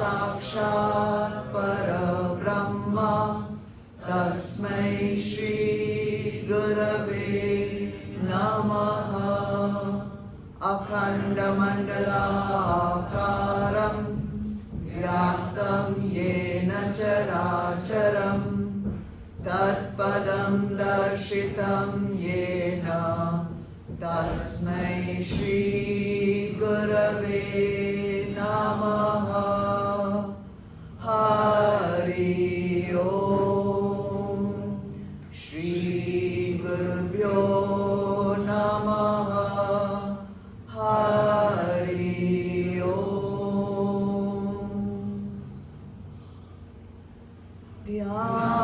साक्षात् परब्रह्म तस्मै श्री गुरवे नमः। अखण्डमण्डलाकारं व्याप्तं येन चराचरं तत्पदं दर्शितं येन तस्मै श्री गुरवे नमः। हरि ओम श्री गुरुभ्यो नमः। हरि ओम। ध्यानमूलं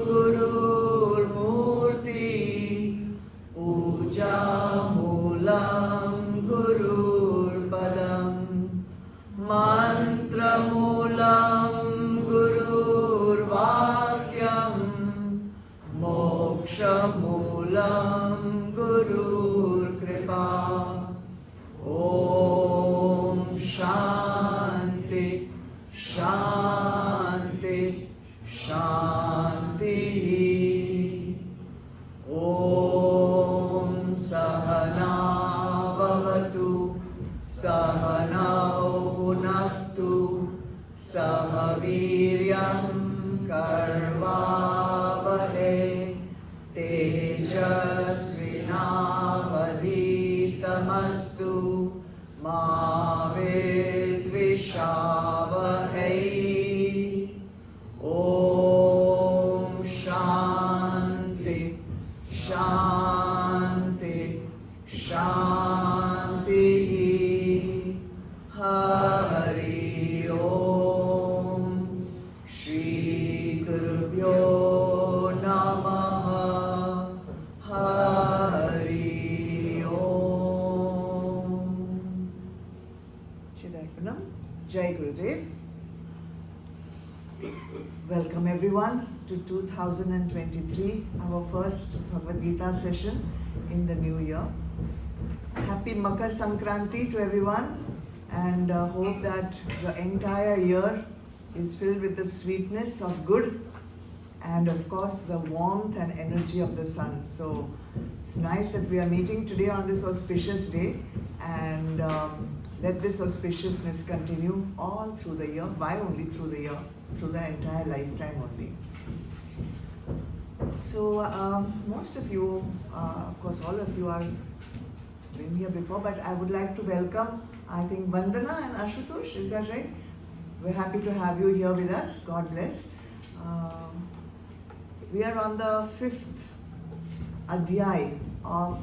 गुरुर्मूर्ति पूजामूलं गुरुर्पदं मन्त्रमूलं गुरुर्वाक्यं मोक्षमूलं गुरुर्कृपा। ॐ शान्ति शान्ति शान्तिः। ॐ सहना भवतु सहनौ भुनक्तु सह वीर्यं कर्वावहै तेजस्विनावधीतमस्तु मा विद्विषावहै। ॐ शान्ति शान्ति शान्तिः। हरि ओम श्री गुरुभ्यो नमः। हरि ओम। Chidarpanam. Jai Gurudev. Welcome everyone to 2023, our first Bhagavad Gita session in the new year. Happy Makar Sankranti to everyone, and hope that the entire year is filled with the sweetness of good and of course the warmth and energy of the sun. So it's nice that we are meeting today on this auspicious day, and let this auspiciousness continue all through the year. Why only through the year? Through the entire lifetime only. So most of you, of course all of you are been here before, but I would like to welcome, I think, Vandana and Ashutosh, is that right? We're happy to have you here with us. God bless. We are on the 5th Adhyaay of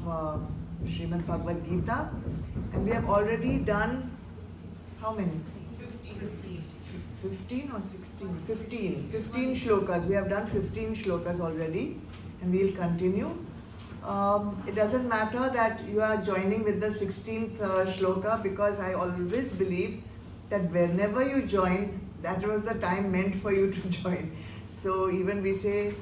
Shrimad Bhagavad Gita, and we have already done how many? 15 or 16? 15 shlokas. We have done 15 shlokas already, and we'll continue. It doesn't matter that you are joining with the 16th shloka, because I always believe that whenever you join, that was the time meant for you to join. So even we say,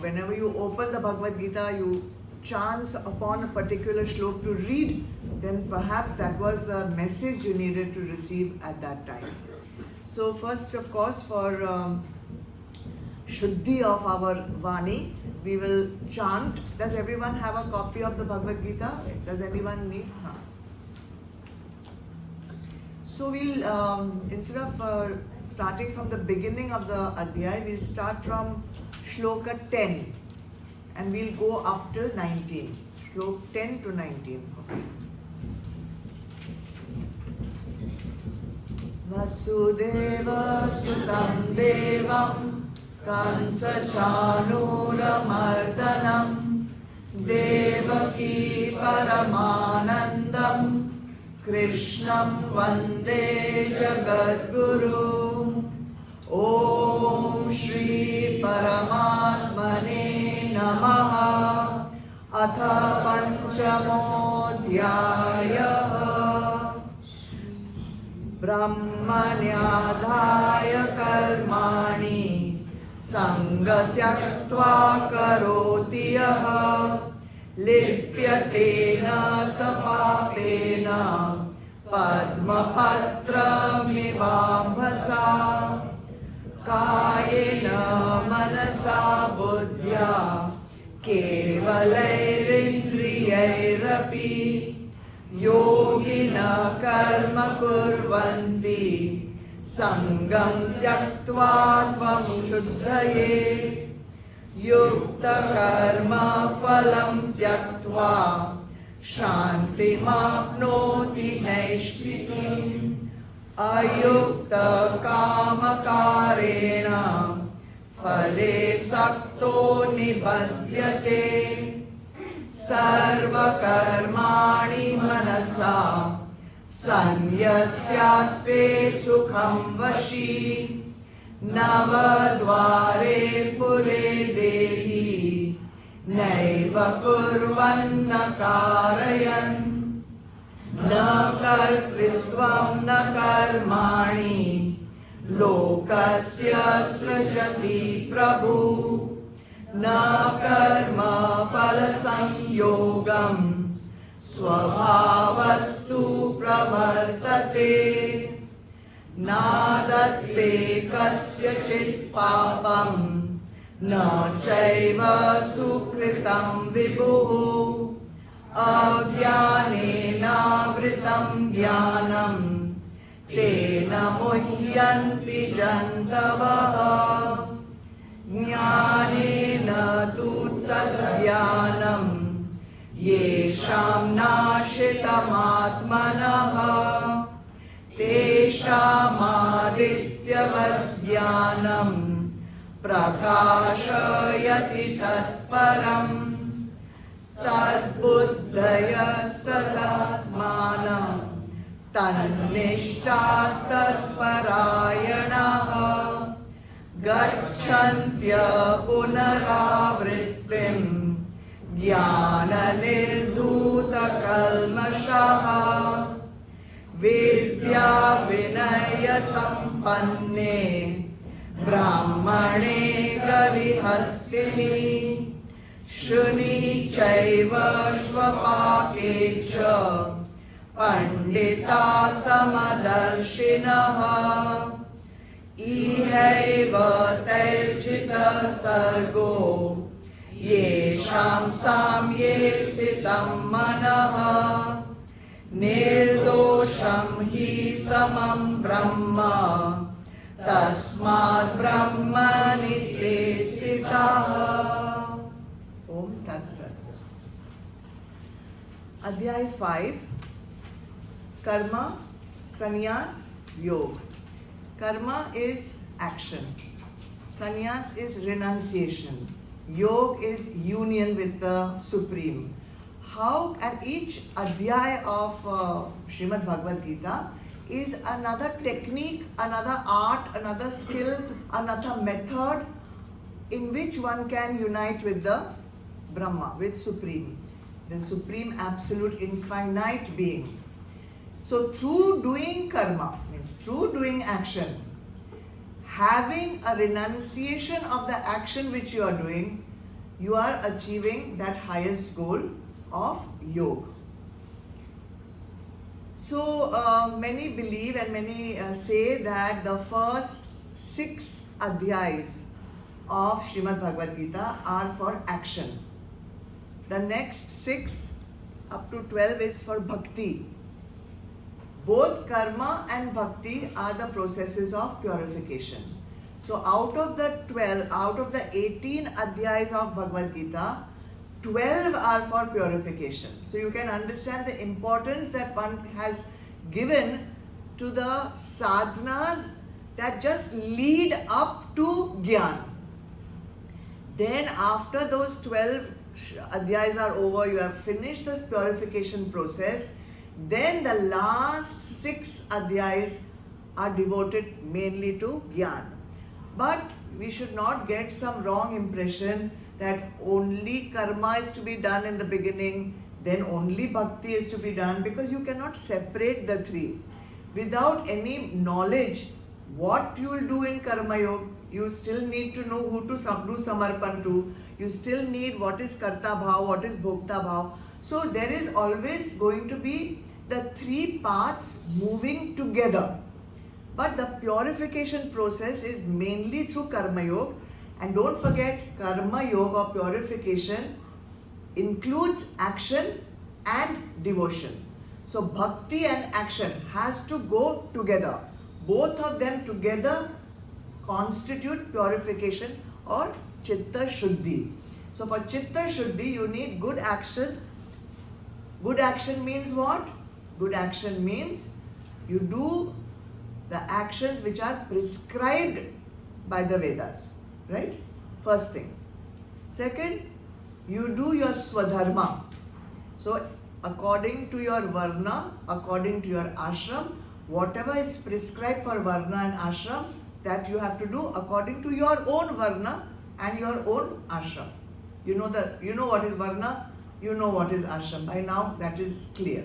whenever you open the Bhagavad Gita, you chance upon a particular shlok to read, then perhaps that was the message you needed to receive at that time. So first, of course, for Shuddhi of our Vani, we will chant. Does everyone have a copy of the Bhagavad Gita? Does anyone need? So we'll, instead of starting from the beginning of the Adhyaay, we'll start from Shloka 10 and we'll go up till 19. Shloka 10 to 19. Okay. Vasudeva Sutam Devam Kansachanuramardanam Devaki Paramanandam Krishnam Vande Jagadguru. Om Shri Paramatmane Namaha. Atha Panchamodhyayah. Brahmanyadhaya karmani sangatyaktva karoti yaha lipyatena sapapena padmapatramivambhasa kayena manasa buddhya kevalairindrayairapi yogina karma kurvanti sangam tyaktva tvam shuddhaye yukta karma phalam tyaktva shantimapnoti naishtikim ayukta kamakarena phale sakto nibadhyate sarva karmani manasa sanyasyaste sukham vashi navadvare pure dehi naiva kurvanna karayan na kartritvam na karmani lokasya srajati prabhu na karma phala samyogam swabhavastu pravartate nadatte kasyachit papam na chaiva sukritam vibhuhu ajnanena vritam jnanam tena muhyanti jantavaha jnanena tu tad jnanam yesham nashitamatmanaha teshamadityavat jnanam prakashayati tatparam tadbuddhayastatatmanam tannishtastatparayanaha gacchantya punaravrittim jnana nirdhuta kalmashaha vidya vinaya sampanne brahmane gavihastini shuni chaiva shvapake cha pandita samadarshinaha ihaiva tairjita sargo yesham samye sthitam manaha nirdosham hi samam brahma tasmad brahmani stitaha. Om Tat Sat. Adhyaay 5. Karma, Sannyas, Yoga. Karma is action. Sannyas is renunciation. Yoga is union with the Supreme. How at each Adhyaay of Shrimad Bhagavad Gita is another technique, another art, another skill, another method in which one can unite with the Brahma, with Supreme, the Supreme Absolute Infinite Being. So through doing karma, means through doing action, having a renunciation of the action which you are doing, you are achieving that highest goal of yoga. So many believe and many say that the first 6 adhyayas of Shrimad Bhagavad Gita are for action. The next 6 up to 12 is for bhakti. Both karma and bhakti are the processes of purification. So out of the 18 adhyayas of Bhagavad Gita, 12 are for purification. So you can understand the importance that one has given to the sadhanas that just lead up to Gyan. Then after those 12 adhyayas are over, you have finished this purification process, then the last 6 adhyayas are devoted mainly to Gyan. But we should not get some wrong impression that only karma is to be done in the beginning, then only bhakti is to be done, because you cannot separate the three. Without any knowledge what you will do in karma yoga, you still need to know who to do samarpan to. You still need what is karta bhav, what is bhokta bhav. So there is always going to be the three paths moving together. But the purification process is mainly through Karma Yoga. And don't forget, Karma Yoga or purification includes action and devotion. So bhakti and action has to go together. Both of them together constitute purification or Chitta Shuddhi. So for Chitta Shuddhi, you need good action. Good action means what? Good action means you do the actions which are prescribed by the Vedas. Right? First thing. Second, you do your Swadharma. So according to your Varna, according to your Ashram, whatever is prescribed for Varna and Ashram, that you have to do according to your own Varna and your own Ashram. You know what is Varna, you know what is Ashram. By now that is clear.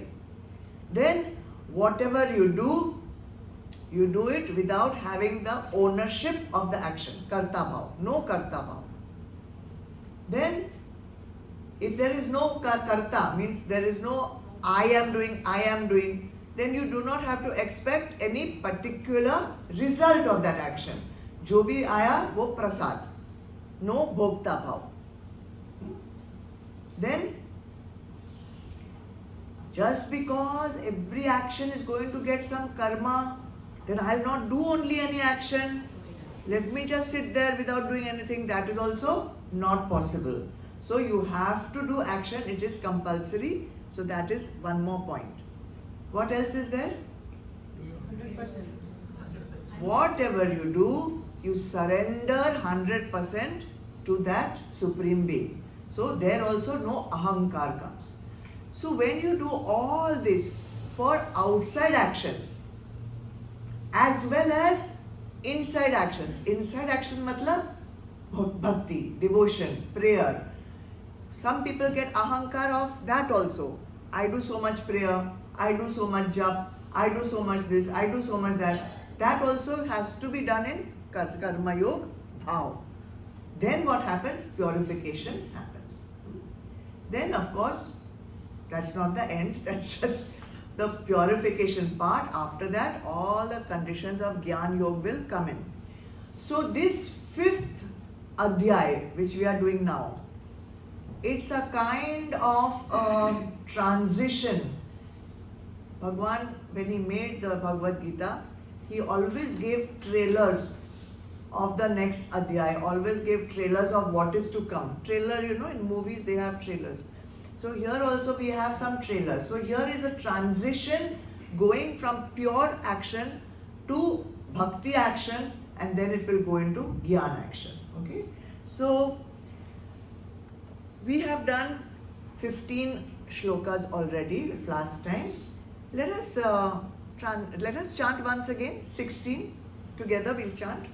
Then whatever you do it without having the ownership of the action. Karta bhav. No karta bhav. Then if there is no karta, means there is no I am doing, then you do not have to expect any particular result of that action. Jo bhi aaya, wo prasad. No bhokta bhav. Then, just because every action is going to get some karma, then I will not do only any action. Let me just sit there without doing anything. That is also not possible. So you have to do action. It is compulsory. So that is one more point. What else is there? 100%. Whatever you do, you surrender 100% to that Supreme Being. So there also no ahankar comes. So when you do all this for outside actions as well as inside actions. Inside action matlab bhakti, devotion, prayer. Some people get ahankar of that also. I do so much prayer, I do so much jap, I do so much this, I do so much that. That also has to be done in Karma Yoga Bhav. Then what happens? Purification happens. Then of course, that's not the end, that's just the purification part. After that, all the conditions of Gyan Yoga will come in. So this fifth Adhyaay, which we are doing now, it's a kind of transition. Bhagavan, when he made the Bhagavad Gita, he always gave trailers of the next Adhyaay, always gave trailers of what is to come. Trailer, in movies they have trailers. So here also we have some trailers. So here is a transition going from pure action to bhakti action, and then it will go into Gyan action. Okay? So we have done 15 shlokas already last time. Let us chant once again, 16. Together we'll chant.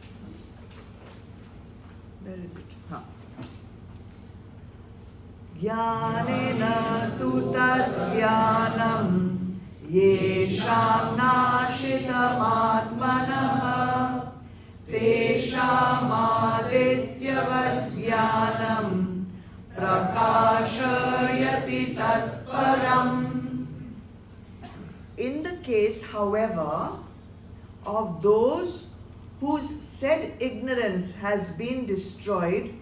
Where is it? Jnanena tu tat jnanam yesham nashitam atmanah tesham adityavat jnanam prakashayati tatparam. In the case, however, of those whose said ignorance has been destroyed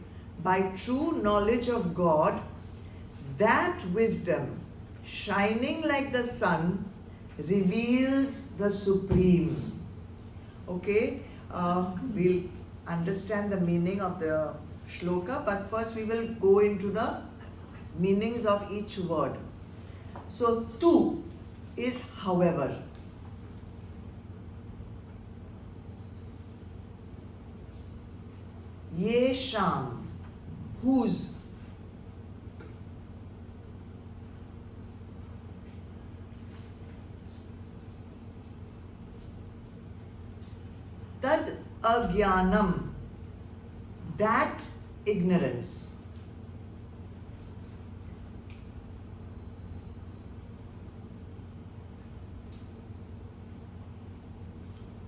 by true knowledge of God, that wisdom, shining like the sun, reveals the Supreme. Okay, we'll understand the meaning of the shloka, but first we will go into the meanings of each word. So, tu is however. Yesham, whose. Tad agyanam, that ignorance.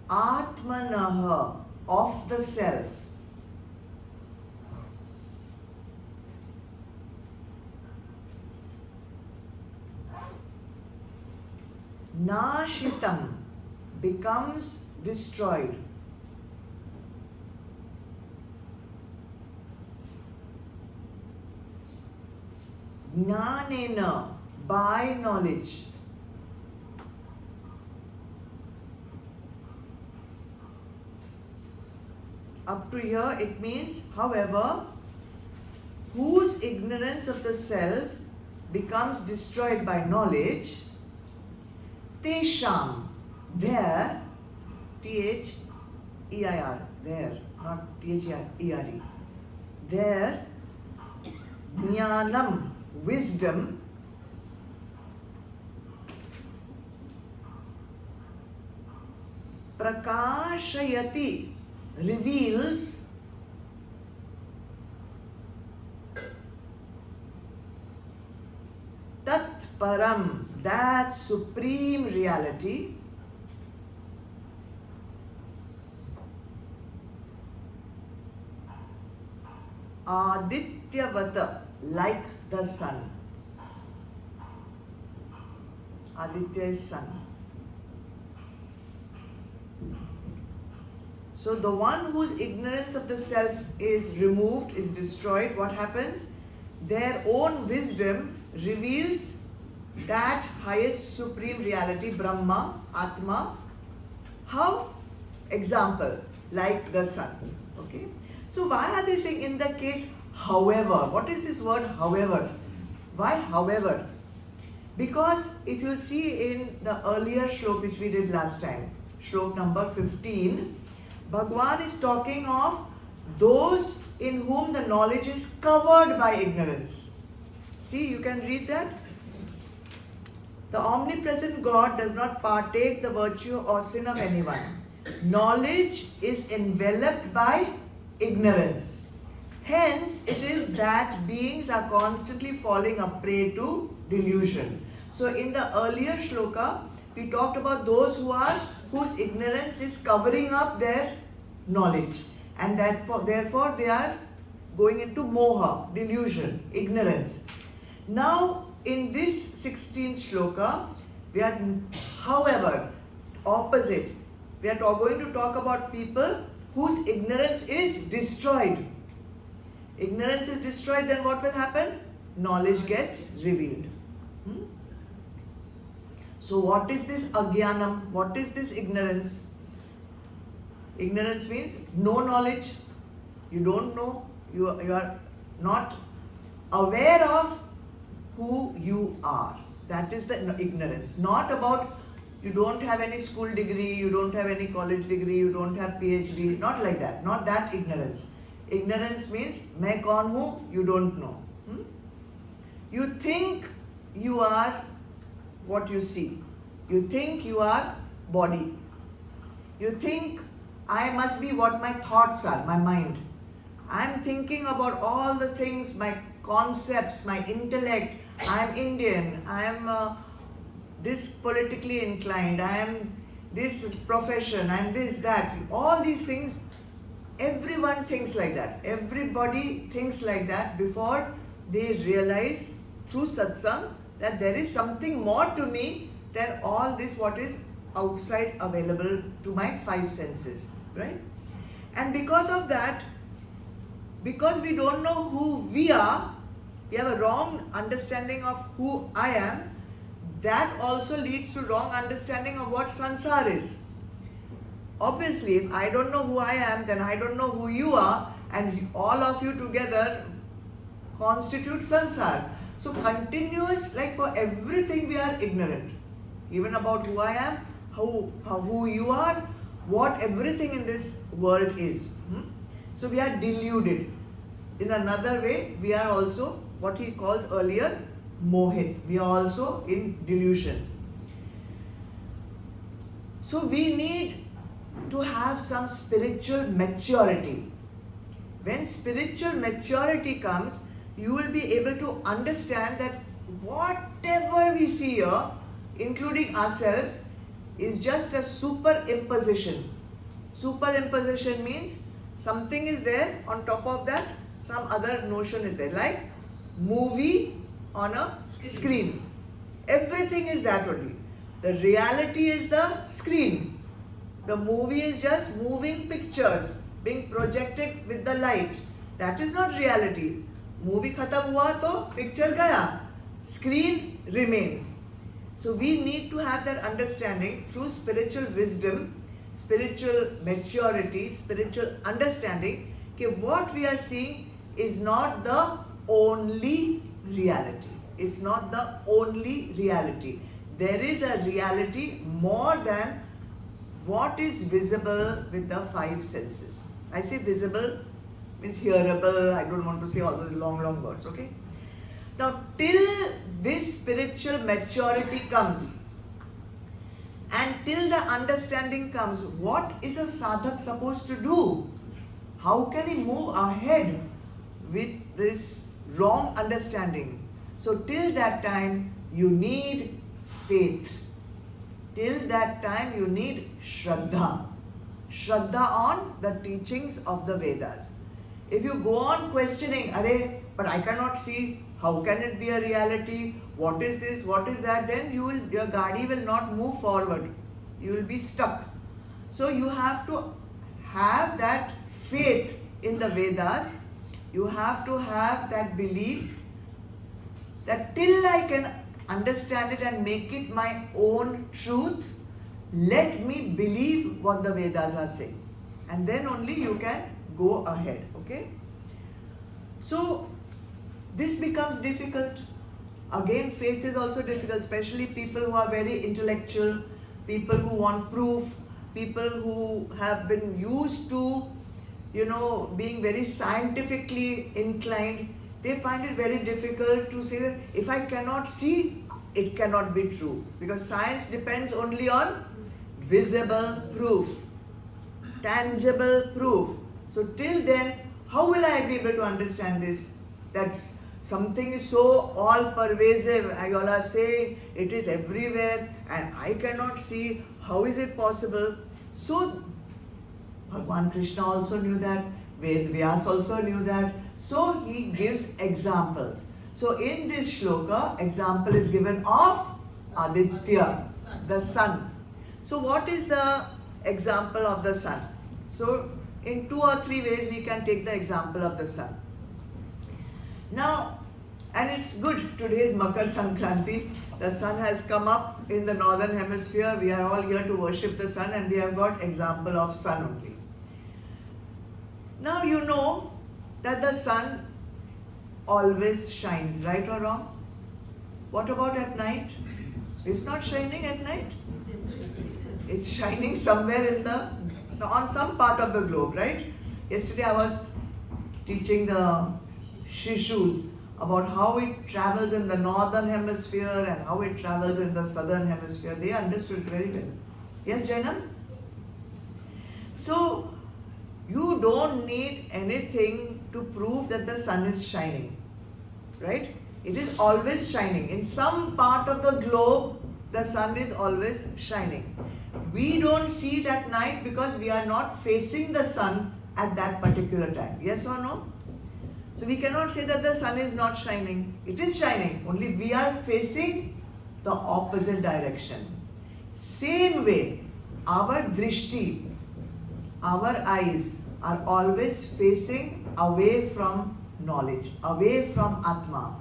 Atmanah, of the self. nashitam, becomes destroyed. Jnanena, by knowledge. Up to here it means, however, whose ignorance of the self becomes destroyed by knowledge, tesham, there, T-H-E-I-R, there, not T-H-E-R-E, there, jnanam, wisdom, prakashayati, reveals, tat param, that supreme reality, adityavata, like the sun. Aditya is sun. So the one whose ignorance of the self is removed, is destroyed, what happens? Their own wisdom reveals that highest supreme reality, Brahma, Atma. How? Example, like the sun. Okay. So why are they saying in the case, however? What is this word, however? Why however? Because if you see in the earlier shlok which we did last time, shlok number 15, Bhagavan is talking of those in whom the knowledge is covered by ignorance. See, you can read that. The omnipresent God does not partake the virtue or sin of anyone. Knowledge is enveloped by ignorance. Hence, it is that beings are constantly falling a prey to delusion. So, in the earlier shloka, we talked about those whose ignorance is covering up their knowledge, and therefore they are going into moha, delusion, ignorance. Now, in this 16th shloka, we are, however, opposite. We are going to talk about people whose ignorance is destroyed. Ignorance is destroyed, then what will happen? Knowledge gets revealed. So what is this agyanam? What is this ignorance? Ignorance means no knowledge. You don't know. You are not aware of who you are. That is the ignorance. Not about you don't have any school degree, you don't have any college degree, you don't have PhD. Not like that. Not that ignorance. Ignorance means main kaun hu, you don't know. You think you are what you see. You think you are body. You think I must be what my thoughts are, my mind. I am thinking about all the things, my concepts, my intellect. I am Indian. I am this politically inclined. I am this profession. I am this, that. All these things, everyone thinks like that. Everybody thinks like that before they realize through satsang that there is something more to me than all this what is outside available to my five senses, right? And because of that, because we don't know who we are, we have a wrong understanding of who I am, that also leads to wrong understanding of what sansar is. Obviously, if I don't know who I am, then I don't know who you are, and all of you together constitute sansar. So continuous, like for everything we are ignorant. Even about who I am, who you are, what everything in this world is. So we are deluded. In another way, we are also what he calls earlier mohit. We are also in delusion. So we need to have some spiritual maturity. When spiritual maturity comes, you will be able to understand that whatever we see here, including ourselves, is just a superimposition. Superimposition means something is there, on top of that some other notion is there, like movie on a screen. Everything is that only. The reality is the screen. The movie is just moving pictures being projected with the light. That is not reality. Movie khatam hua to picture gaya. Screen remains. So we need to have that understanding through spiritual wisdom, spiritual maturity, spiritual understanding. That what we are seeing is not the only reality. It's not the only reality. There is a reality more than what is visible with the five senses. I say visible means hearable. I don't want to say all those long words, okay? Now, till this spiritual maturity comes and till the understanding comes, what is a sadhak supposed to do? How can he move ahead with this wrong understanding? So, till that time, you need faith. Till that time, you need Shraddha. Shraddha on the teachings of the Vedas. If you go on questioning, Arey, but I cannot see, how can it be a reality? What is this? What is that? Then your gadi will not move forward. You will be stuck. So you have to have that faith in the Vedas. You have to have that belief that till I can understand it and make it my own truth, let me believe what the Vedas are saying. And then only you can go ahead. Okay? So, this becomes difficult. Again, faith is also difficult, especially people who are very intellectual, people who want proof, people who have been used to, being very scientifically inclined. They find it very difficult to say that if I cannot see, it cannot be true. Because science depends only on visible proof, tangible proof. So till then, how will I be able to understand this? That something is so all pervasive, you all are saying it is everywhere and I cannot see, how is it possible? So Bhagavan Krishna also knew that, Vyas also knew that. So he gives examples. So in this shloka, example is given of Aditya, the sun. So what is the example of the sun? So in 2 or 3 ways we can take the example of the sun. Now, and it's good, today is Makar Sankranti. The sun has come up in the northern hemisphere. We are all here to worship the sun and we have got example of sun only. Now you know that the sun always shines, right or wrong? What about at night? It's not shining at night. It's shining somewhere on some part of the globe, right? Yesterday I was teaching the Shishus about how it travels in the northern hemisphere and how it travels in the southern hemisphere. They understood very well. Yes, Jainam? So, you don't need anything to prove that the sun is shining, right? It is always shining. In some part of the globe, the sun is always shining. We don't see it at night because we are not facing the sun at that particular time. Yes or no? So we cannot say that the sun is not shining. It is shining. Only we are facing the opposite direction. Same way, our drishti, our eyes are always facing away from knowledge, away from Atma.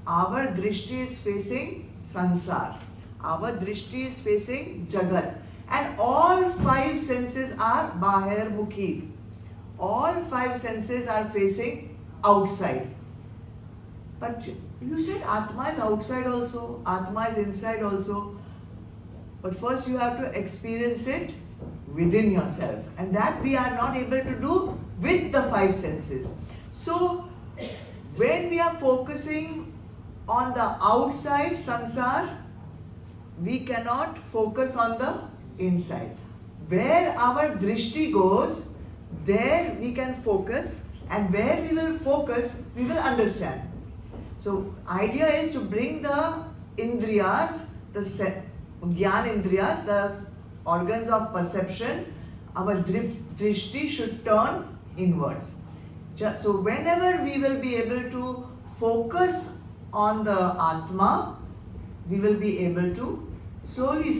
Our drishti is facing sansar. Our drishti is facing jagat. And all 5 senses are bahir mukhi. All 5 senses are facing outside. But you said Atma is outside also, Atma is inside also. But first you have to experience it within yourself. And that we are not able to do with the 5 senses. So, when we are focusing on the outside sansar, we cannot focus on the inside. Where our drishti goes, there we can focus, and where we will focus, we will understand. So, idea is to bring the indriyas, the gyan indriyas, the organs of perception, our drishti should turn inwards. So, whenever we will be able to focus on the Atma, we will be able to slowly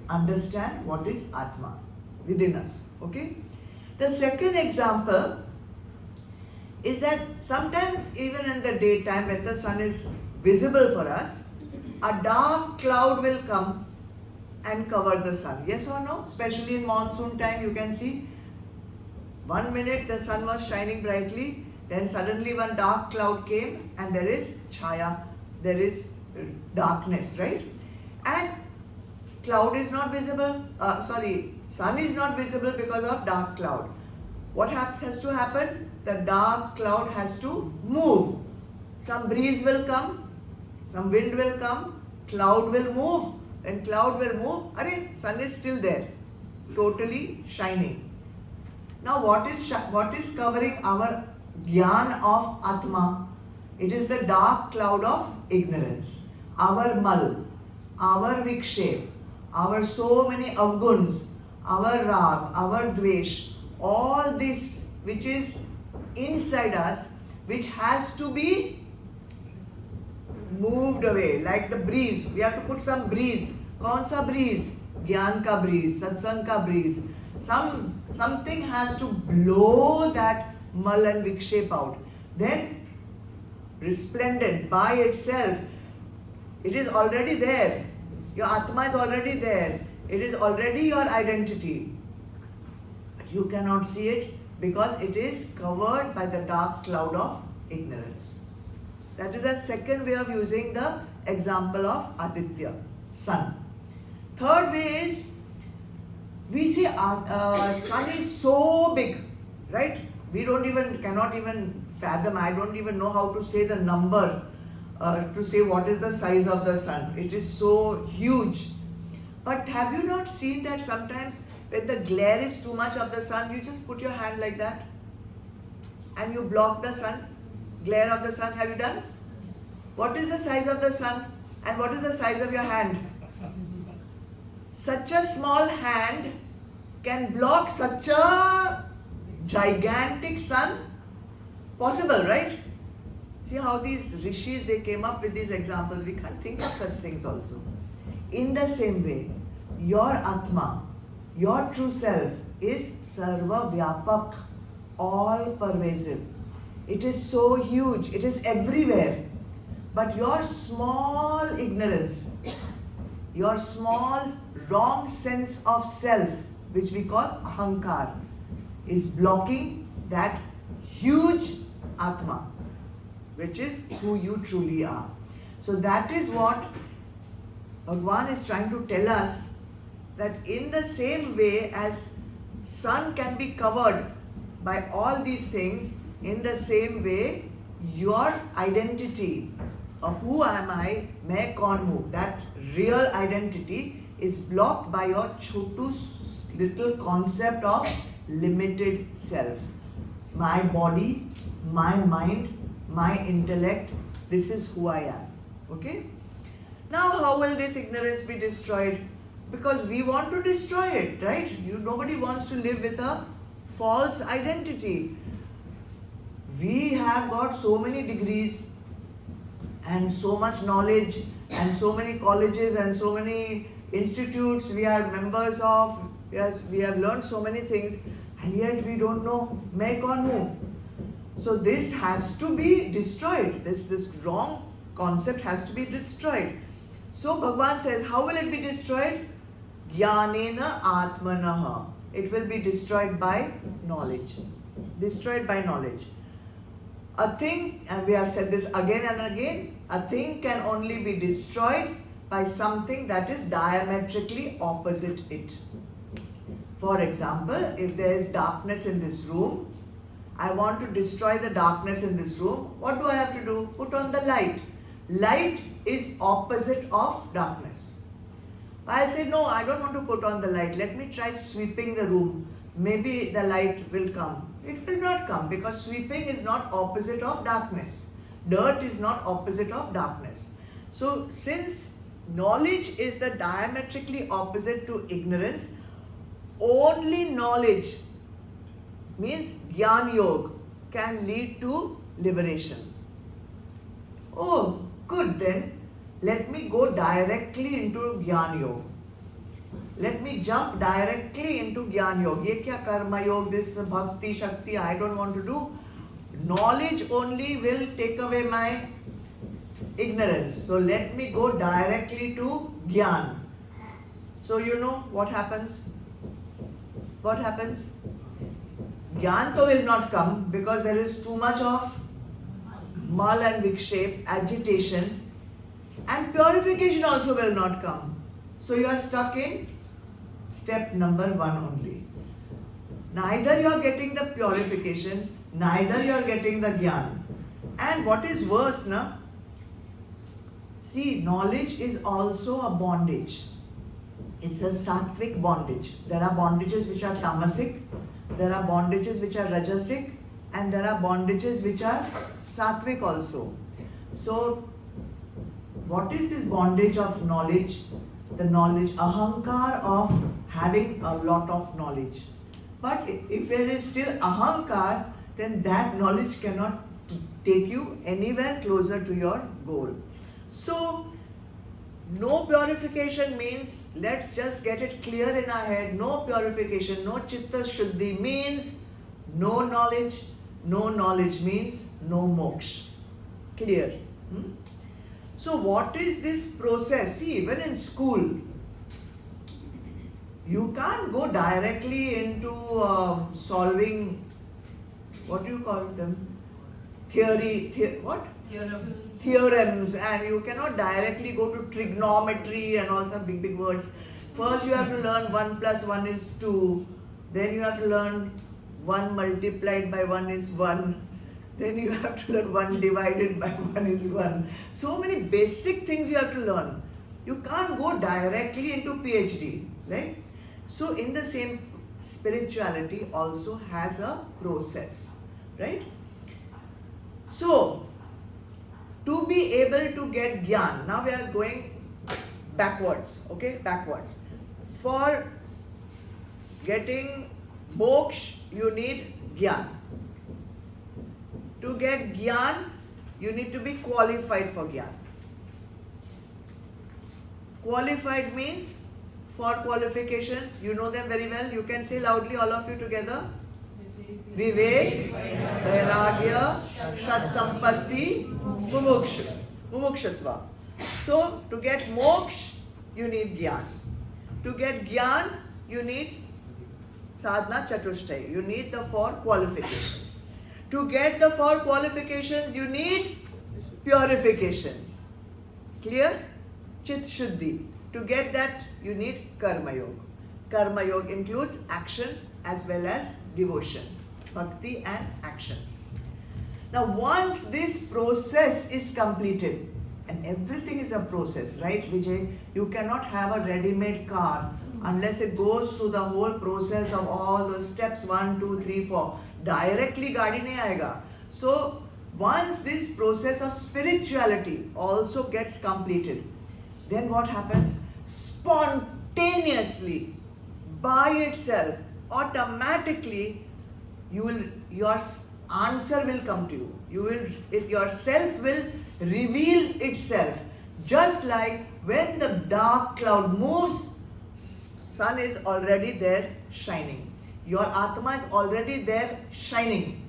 understand what is Atma within us. Okay? The second example is that sometimes even in the daytime when the sun is visible for us, a dark cloud will come and cover the sun. Yes or no? Especially in monsoon time, you can see 1 minute the sun was shining brightly, then suddenly one dark cloud came and there is chaya, there is darkness, right? And cloud is not visible, sun is not visible because of dark cloud. What has to happen? The dark cloud has to move. Some breeze will come, some wind will come, cloud will move. When cloud will move, sun is still there, totally shining. Now what is covering our jnana of Atma? It is the dark cloud of ignorance. Our mal, our vikshep, our so many avguns, our rag, our dvesh, all this which is inside us, which has to be moved away. Like the breeze, we have to put some breeze. Kaun sa breeze? Gyan ka breeze, satsang ka breeze. Something has to blow that mal and vikshep out. Then resplendent by itself, it is already there. Your Atma is already there. It is already your identity. But you cannot see it because it is covered by the dark cloud of ignorance. That is a second way of using the example of Aditya, sun. Third way is, we see sun is so big, right? We cannot even fathom. I don't even know how to say the number to say what is the size of the sun. It is so huge. But have you not seen that sometimes when the glare is too much of the sun, you just put your hand like that and you block the sun, glare of the sun? Have you done? What is the size of the sun and what is the size of your hand? Such a small hand can block such a gigantic sun? Possible, right? See how these rishis, they came up with these examples. We can't think of such things also. In the same way, your Atma, your true self is sarva vyapak, all pervasive. It is so huge, it is everywhere. But your small ignorance, your small wrong sense of self, which we call ahankar, is blocking that huge Atma, which is who you truly are. So that is what Bhagavan is trying to tell us, that in the same way as sun can be covered by all these things, in the same way your identity of who am I, main kaun hu, that real identity is blocked by your chotu little concept of limited self. My body, my mind, my intellect, this is who I am. Okay? Now how will this ignorance be destroyed? Because we want to destroy it, right? Nobody wants to live with a false identity. We have got so many degrees and so much knowledge and so many colleges and so many institutes we are members of. Yes, we have learned so many things and yet we don't know main kaun hu. So this has to be destroyed. This wrong concept has to be destroyed. So Bhagavan says, how will it be destroyed? Jnanena atmanaha. It will be destroyed by knowledge. Destroyed by knowledge. A thing, and we have said this again and again, a thing can only be destroyed by something that is diametrically opposite it. For example, if there is darkness in this room, I want to destroy the darkness in this room, what do I have to do? Put on the light. Light is opposite of darkness. I'll say, no, I don't want to put on the light. Let me try sweeping the room. Maybe the light will come. It will not come because sweeping is not opposite of darkness. Dirt is not opposite of darkness. So since knowledge is the diametrically opposite to ignorance, only knowledge means Jnana Yoga can lead to liberation. Oh, good then. let me go directly into Jnana Yoga. Let me jump directly into Jnana Yoga. Ye kya karma yoga, this bhakti, shakti, I don't want to do. Knowledge only will take away my ignorance. So let me go directly to Jnana. So you know what happens? What happens? Jnana to will not come because there is too much of mal and vikshep, agitation, and purification also will not come. So you are stuck in step number 1 only. Neither you are getting the purification, neither you are getting the jnana. And what is worse, na? See, knowledge is also a bondage. It's a sattvic bondage. There are bondages which are tamasic, there are bondages which are rajasic, and there are bondages which are sattvic also. So, what is this bondage of knowledge? The knowledge, ahankar of having a lot of knowledge. But if there is still ahankar, then that knowledge cannot take you anywhere closer to your goal. So, no purification means, let's just get it clear in our head, no purification, no chitta shuddhi means no knowledge. No knowledge means no moksha. Clear? So what is this process? See, even in school, you can't go directly into solving, what do you call them? What? Theorems, and you cannot directly go to trigonometry and all some big words. First you have to learn 1 plus 1 is 2, then you have to learn 1 multiplied by 1 is 1, then you have to learn 1 divided by 1 is 1. So many basic things you have to learn. You can't go directly into PhD, right? So in the same, spirituality also has a process, right? So, to be able to get jnana, now we are going backwards, okay, backwards. For getting moksha, you need jnana. To get jnana, you need to be qualified for jnana. Qualified means, for qualifications, you know them very well. You can say loudly, all of you together. Vivek, Vairagya, Shat Sampatti, Mumukshatva. So, to get moksha, you need jnana. To get jnana, you need sadhana chatushtay. You need the 4 qualifications. To get the 4 qualifications, you need purification. Clear? Chit Shuddhi. To get that, you need Karma Yoga. Karma Yoga includes action as well as devotion, bhakti and actions. Now, once this process is completed, and everything is a process, right, Vijay? You cannot have a ready-made car unless it goes through the whole process of all the steps 1, 2, 3, 4. Directly gaadi nahi aayega. So, once this process of spirituality also gets completed, then what happens? Spontaneously, by itself, automatically, your answer will come to you. Your self will reveal itself. Just like when the dark cloud moves, sun is already there shining. Your Atma is already there shining.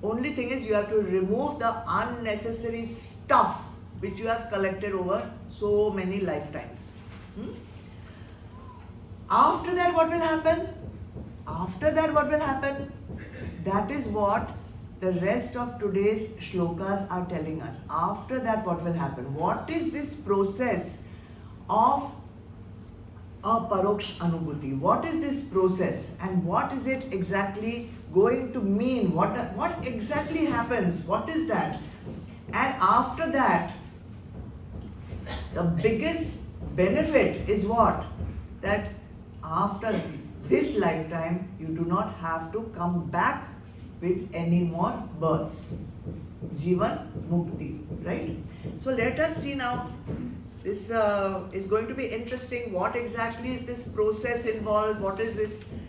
Only thing is you have to remove the unnecessary stuff which you have collected over so many lifetimes. After that, what will happen? After that, what will happen? That is what the rest of today's shlokas are telling us. After that, what will happen? What is this process of aparoksh anubhuti? What is this process and what is it exactly going to mean? What exactly happens? What is that? And after that, the biggest benefit is what? That after this lifetime, you do not have to come back with any more births. Jivan Mukti, right? So let us see now. This is going to be interesting. What exactly is this process involved? What is this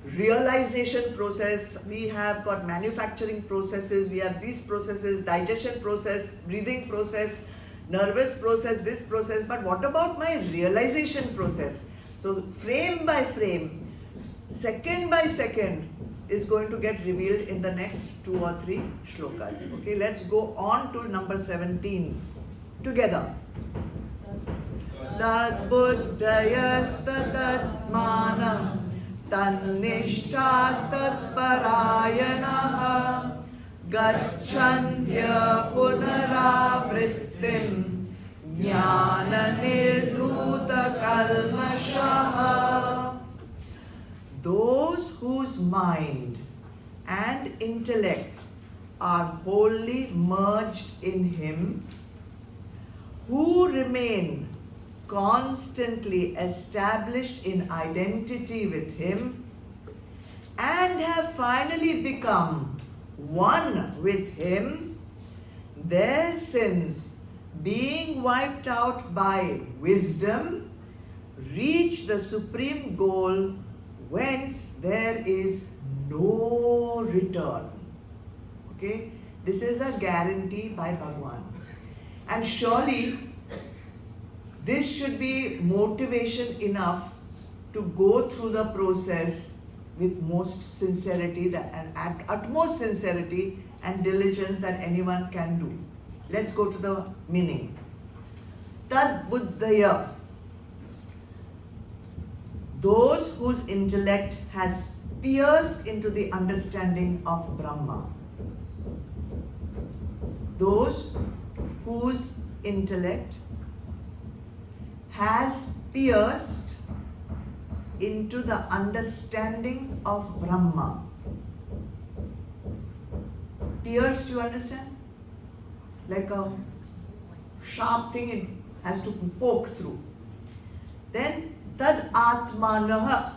realization process? We have got manufacturing processes, we have these processes, digestion process, breathing process, nervous process, this process, but what about my realization process? So frame by frame, second by second is going to get revealed in the next 2 or 3 shlokas. Okay, let's go on to number 17 together. Tad buddhayastadmanam tannishthastat parayanaha gacchantya punaravrittim jnana nirduta kalmashaha. Those whose mind and intellect are wholly merged in Him, who remain constantly established in identity with Him, and have finally become one with Him, their sins, being wiped out by wisdom, reach the supreme goal whence there is no return. Okay, this is a guarantee by Bhagavan. And surely this should be motivation enough to go through the process with most sincerity and utmost sincerity and diligence that anyone can do. Let's go to the meaning. Tad buddhaya. Those whose intellect has pierced into the understanding of Brahma. Those whose intellect has pierced into the understanding of Brahma. Pierced, you understand? Like a sharp thing it has to poke through. Then tad atmanaha.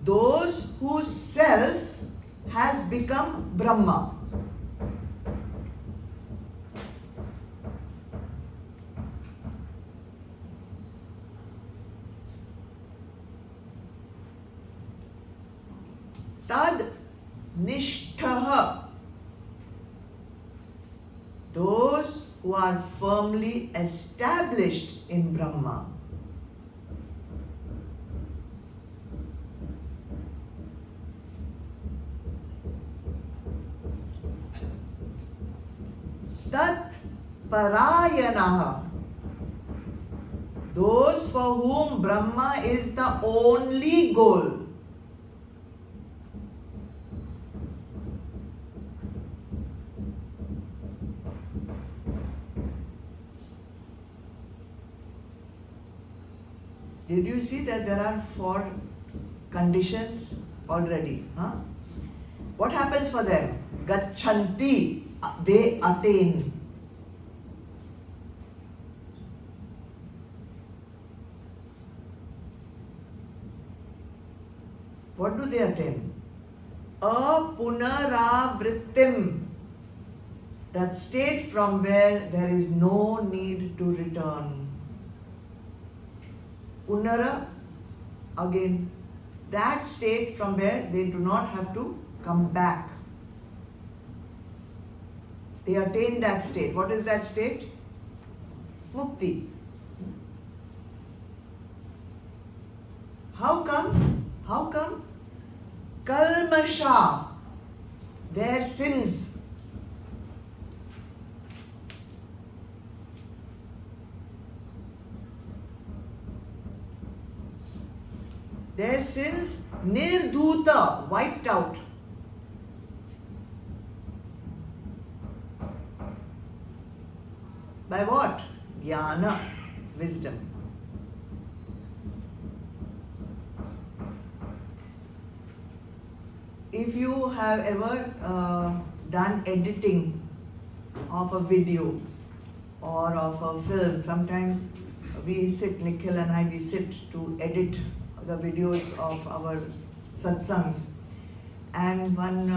Those whose self has become Brahma. Tad nishthaha. Those who are firmly established in Brahma. Tat parayanaha. Those for whom Brahma is the only goal. Did you see that there are 4 conditions already? Huh? What happens for them? Gacchanti, they attain. What do they attain? Apunaravrittim, that state from where there is no need to return. Punara, again, that state from where they do not have to come back. They attain that state. What is that state? Mukti. How come? How come? Kalmasha, their sins. Their sins nirdhuta, wiped out. By what? Jnana, wisdom. If you have ever done editing of a video or of a film, sometimes we sit, Nikhil and I, we sit to edit the videos of our satsangs, and one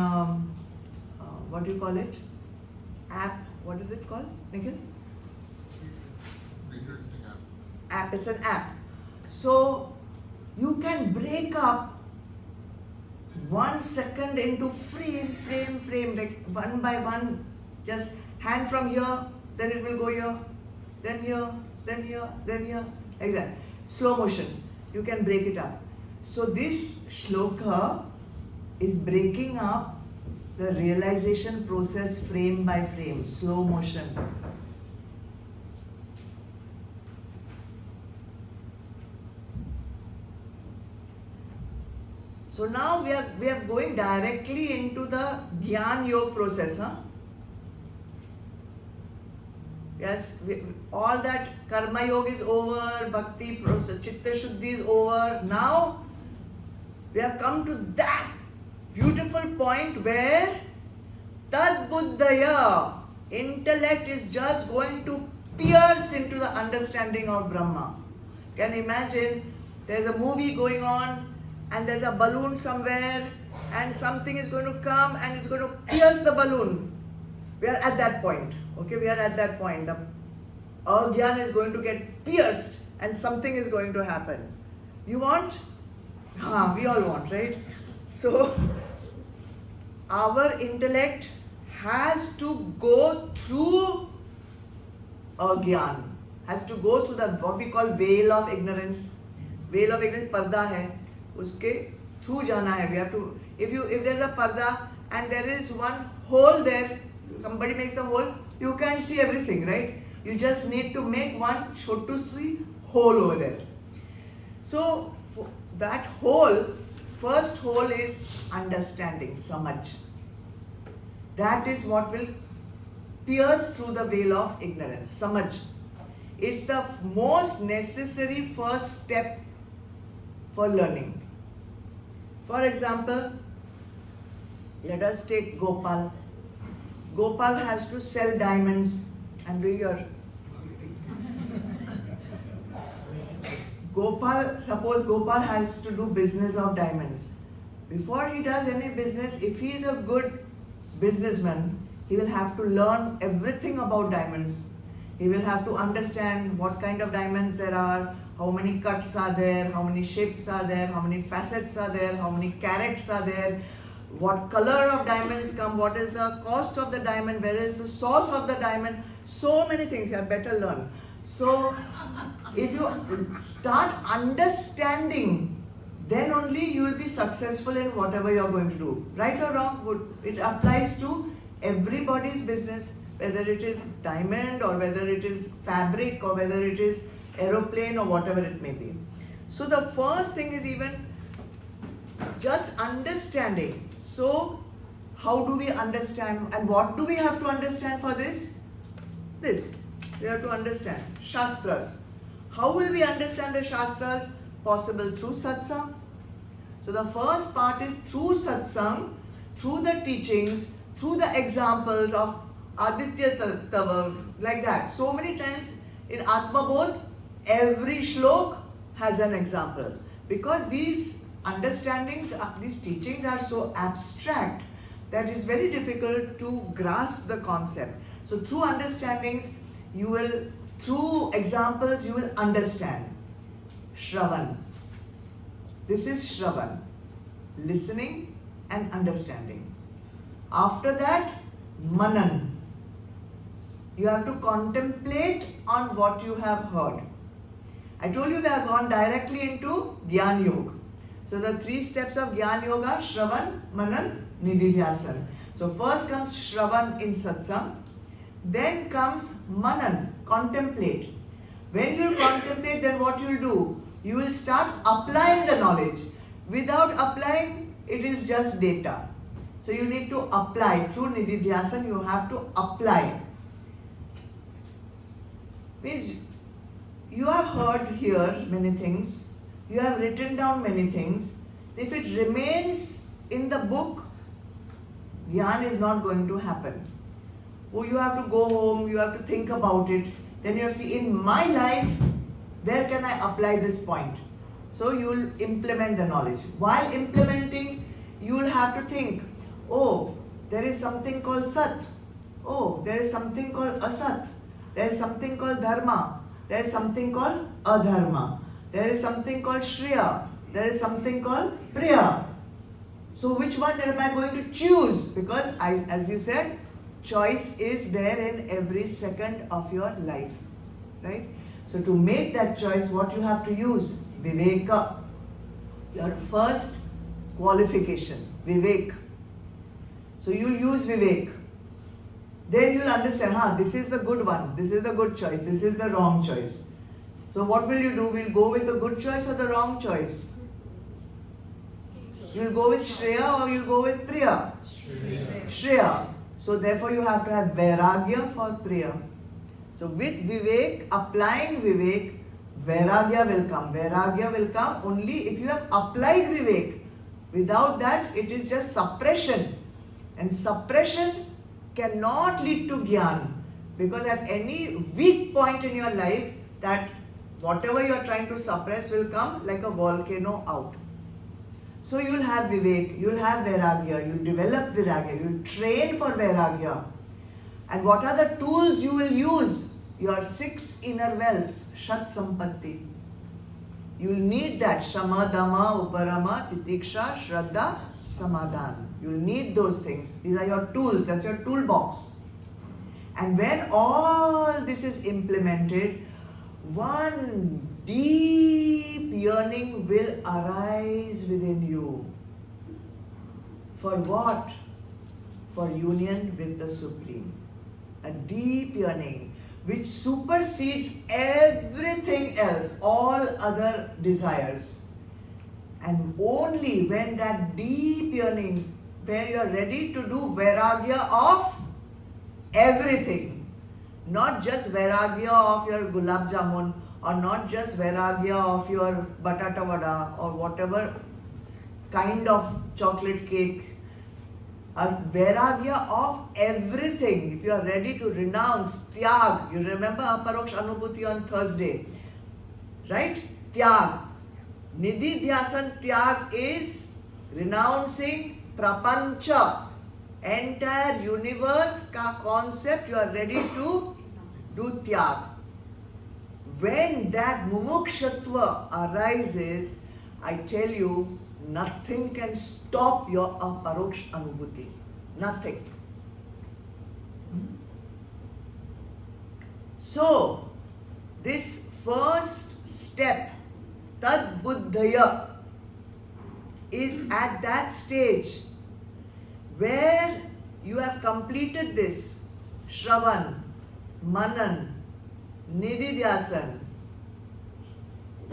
what do you call it? App. What is it called, Nikhil? App. It's an app. So you can break up 1 second into frame, like one by one. Just hand from here, then it will go here, then here, then here, then here, like that. Slow motion. You can break it up. So this shloka is breaking up the realization process frame by frame, slow motion. So now we are going directly into the Gyan Yoga process. Yes, all that Karma Yoga is over, Bhakti process, Chitta Shuddhi is over. Now we have come to that beautiful point where Tad Buddhaya, intellect is just going to pierce into the understanding of Brahma. Can you imagine there's a movie going on and there's a balloon somewhere and something is going to come and it's going to pierce the balloon. We are at that point. Okay, we are at that point. The Adhyaay is going to get pierced and something is going to happen. You want? We all want, right? So, our intellect has to go through Adhyaay, has to go through the what we call veil of ignorance. Veil of ignorance, parda hai. Uske through jana hai. We have to. If there's a parda and there is one hole there, somebody makes a hole, you can't see everything, right? You just need to make one chotu si hole over there. So that hole, first hole is understanding, samajh. That is what will pierce through the veil of ignorance, samajh. It's the most necessary first step for learning. For example, let us take Gopal. Gopal has to sell diamonds and do your suppose Gopal has to do business of diamonds. Before he does any business, if he is a good businessman, he will have to learn everything about diamonds. He will have to understand what kind of diamonds there are, how many cuts are there, how many shapes are there, how many facets are there, how many carats are there, what color of diamonds come, what is the cost of the diamond, where is the source of the diamond. So many things you had better learn. So if you start understanding, then only you will be successful in whatever you are going to do. Right or wrong, it applies to everybody's business, whether it is diamond or whether it is fabric or whether it is aeroplane or whatever it may be. So the first thing is even just understanding. So how do we understand and what do we have to understand for this? This. We have to understand Shastras. How will we understand the Shastras? Possible through satsang. So the first part is through satsang, through the teachings, through the examples of Aditya Tattva, like that. So many times in Atma Bodh, every shlok has an example. Because these understandings, these teachings are so abstract that it's very difficult to grasp the concept. So through understandings, through examples, you will understand. Shravan. This is Shravan. Listening and understanding. After that, Manan. You have to contemplate on what you have heard. I told you we have gone directly into Gyan Yoga. So the 3 steps of Gyan Yoga, Shravan, Manan, Nididhyasan. So first comes Shravan in Satsang. Then comes Manan, contemplate. When you contemplate, then what you will do? You will start applying the knowledge. Without applying, it is just data. So you need to apply. Through Nididhyasan, you have to apply. Means you have heard here many things. You have written down many things. If it remains in the book, Gyan is not going to happen. Oh, you have to go home, you have to think about it. Then you have to see, in my life, where can I apply this point? So you will implement the knowledge. While implementing, you will have to think, oh, there is something called Sat. Oh, there is something called Asat. There is something called Dharma. There is something called Adharma. There is something called Shriya. There is something called Priya. So which one am I going to choose? Because as you said, choice is there in every second of your life, right? So to make that choice, what you have to use? Viveka. Your first qualification, Vivek. So you'll use Vivek. Then you'll understand, this is the good one, this is the good choice, this is the wrong choice. So what will you do? Will go with the good choice or the wrong choice? You'll go with Shreya or you'll go with Priya? Shreya. So therefore you have to have Vairagya for Priya. So with Vivek, applying Vivek, Vairagya will come. Vairagya will come only if you have applied Vivek. Without that, it is just suppression. And suppression cannot lead to Gyan. Because at any weak point in your life, that whatever you are trying to suppress will come like a volcano out. So you will have Vivek, you will have Vairagya, you will develop Vairagya, you will train for Vairagya. And what are the tools you will use? Your 6 inner wells, Shat Sampatti. You will need that, Shama, Dama, Uparama, Titiksha, Shraddha, Samadhan. You will need those things. These are your tools, that's your toolbox. And when all this is implemented, one deep yearning will arise within you. For what? For union with the Supreme. A deep yearning which supersedes everything else, all other desires. And only when that deep yearning, where you are ready to do Vairagya of everything, not just Vairagya of your gulab jamun, or not just Vairagya of your batata vada, or whatever kind of chocolate cake, a Vairagya of everything. If you are ready to renounce, Tyag, you remember Aparoksh Anubhuti on Thursday, right? Tyag. Nidhi Dhyasan Tyag is renouncing Prapancha, entire universe ka concept, you are ready to do Tyag. When that mumukshatva arises, I tell you, nothing can stop your aparoksh anubhuti. Nothing. So, this first step, tad buddhaya, is at that stage where you have completed this Shravan, Manan, Nididhyasan.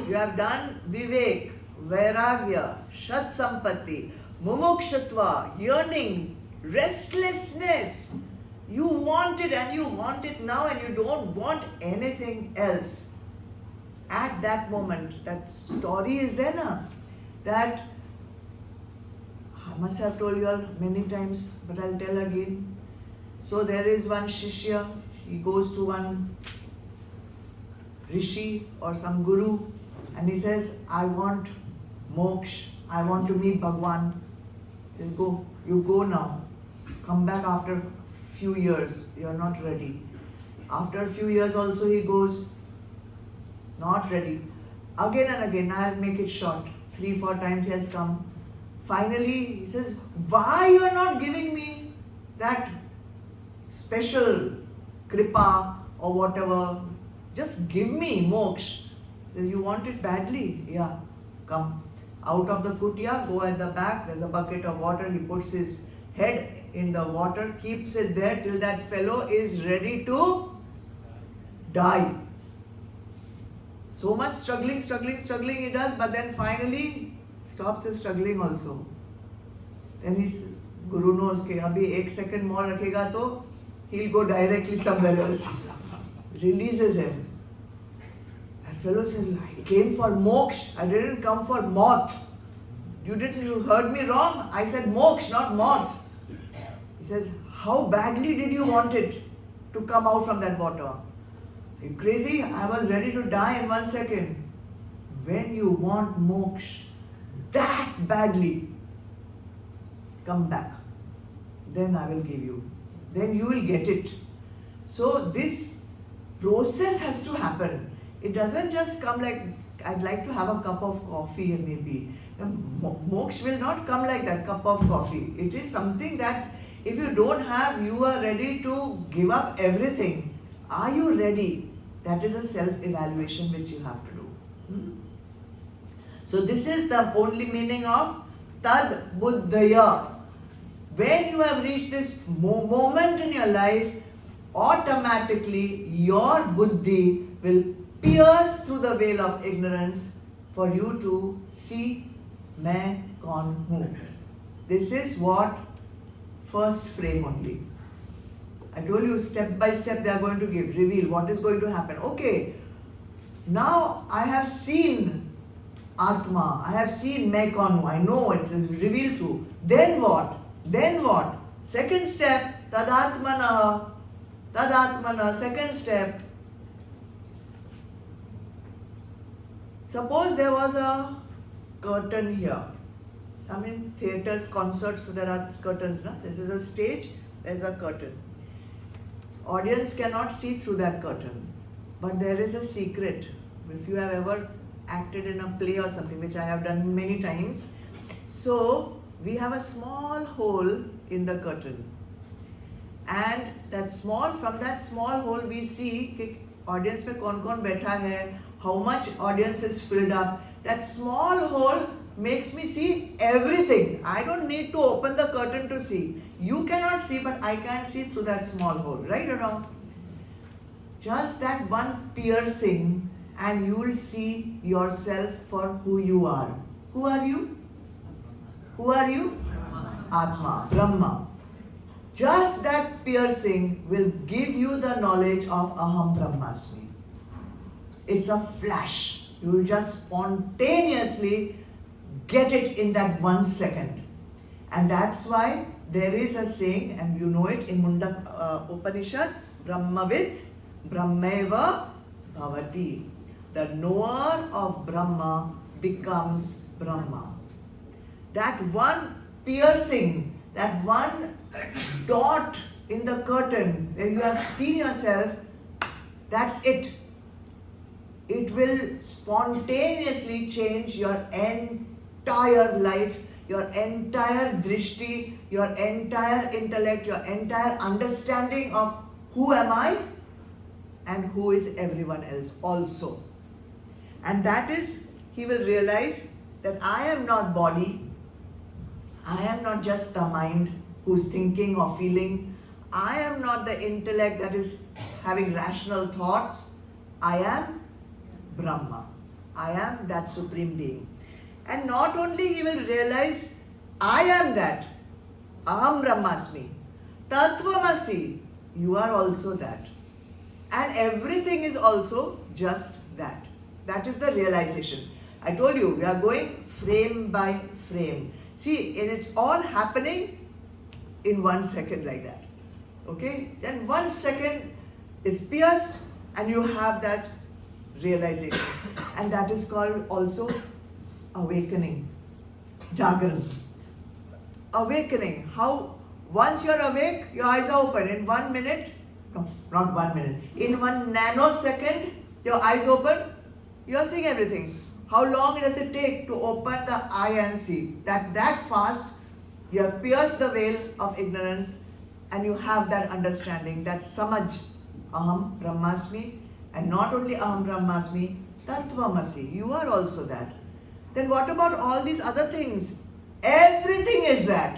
You have done Vivek, Vairagya, Shat Sampatti, Mumukshatva, yearning, restlessness. You want it and you want it now and you don't want anything else. At that moment, that story is there na, that I must have told you all many times, but I'll tell again. So there is one Shishya, he goes to one Rishi or some Guru and he says, I want moksha, I want to meet Bhagavan. You go now, come back after few years, you are not ready. After a few years also he goes, not ready. Again and again, I'll make it short. 3-4 times he has come. Finally, he says, why you are not giving me that special kripa or whatever? Just give me moksha. He says, you want it badly? Yeah, come. Out of the kutia, go at the back, there's a bucket of water. He puts his head in the water, keeps it there till that fellow is ready to die. So much struggling he does, but then finally stops his struggling also. Then his Guru knows that abhi 1 second more rakhega to he'll go directly somewhere else. Releases him. That fellow says, I came for moksha, I didn't come for moth. You heard me wrong? I said moksha, not moth. He says, how badly did you want it to come out from that water? Are you crazy? I was ready to die in 1 second. When you want moksha that badly, come back. Then I will give you. Then you will get it. So this process has to happen. It doesn't just come like, I'd like to have a cup of coffee maybe. Moksha will not come like that, cup of coffee. It is something that If you don't have, you are ready to give up everything. Are you ready? That is a self-evaluation which you have to do. So this is the only meaning of tad buddhaya. When you have reached this moment in your life, automatically your buddhi will pierce through the veil of ignorance for you to see मैं कौन हूँ. This is what first frame only. I told you step by step they are going to give, reveal what is going to happen. Okay, now I have seen Atma, I have seen मैं कौन हूँ, I know it is revealed through. Then what? Then what? Second step, tadatmana. Second step. Suppose there was a curtain here. Some in theatres, concerts, there are curtains. Na? This is a stage, there is a curtain. Audience cannot see through that curtain. But there is a secret. If you have ever acted in a play or something, which I have done many times. So, we have a small hole in the curtain. And from that small hole we see कि audience में कौन-कौन बैठा है, how much audience is filled up. That small hole makes me see everything. I don't need to open the curtain to see. You cannot see, but I can see through that small hole, right or wrong? Just that one piercing and you will see yourself for who you are. Who are you? Who are you? Atma, Brahma. Just that piercing will give you the knowledge of Aham Brahmasmi. It's a flash. You will just spontaneously get it in that 1 second. And that's why there is a saying, and you know it in Mundak Upanishad, Brahmavid Brahmeva Bhavati. The knower of Brahma becomes Brahma. That one piercing, that one dot in the curtain where you have seen yourself, that's it. It will spontaneously change your entire life, your entire drishti, your entire intellect, your entire understanding of who am I and who is everyone else also. And that is, he will realize that I am not body, I am not just the mind who's thinking or feeling. I am not the intellect that is having rational thoughts. I am Brahma. I am that supreme being. And not only he will realize, I am that. Aham Brahmasmi. Tattvamasi. You are also that. And everything is also just that. That is the realization. I told you, we are going frame by frame. See, and it's all happening in 1 second like that. Okay? Then 1 second is pierced and you have that realization. And that is called also awakening. Jagran. Awakening. How once you're awake, your eyes are open. In 1 minute, no, not 1 minute. In 1 nanosecond, your eyes open, you are seeing everything. How long does it take to open the eye and see? That fast, you have pierced the veil of ignorance and you have that understanding, that samaj, Aham Brahmasmi, and not only Aham Brahmasmi, Tattvamasi, you are also that. Then what about all these other things? Everything is that.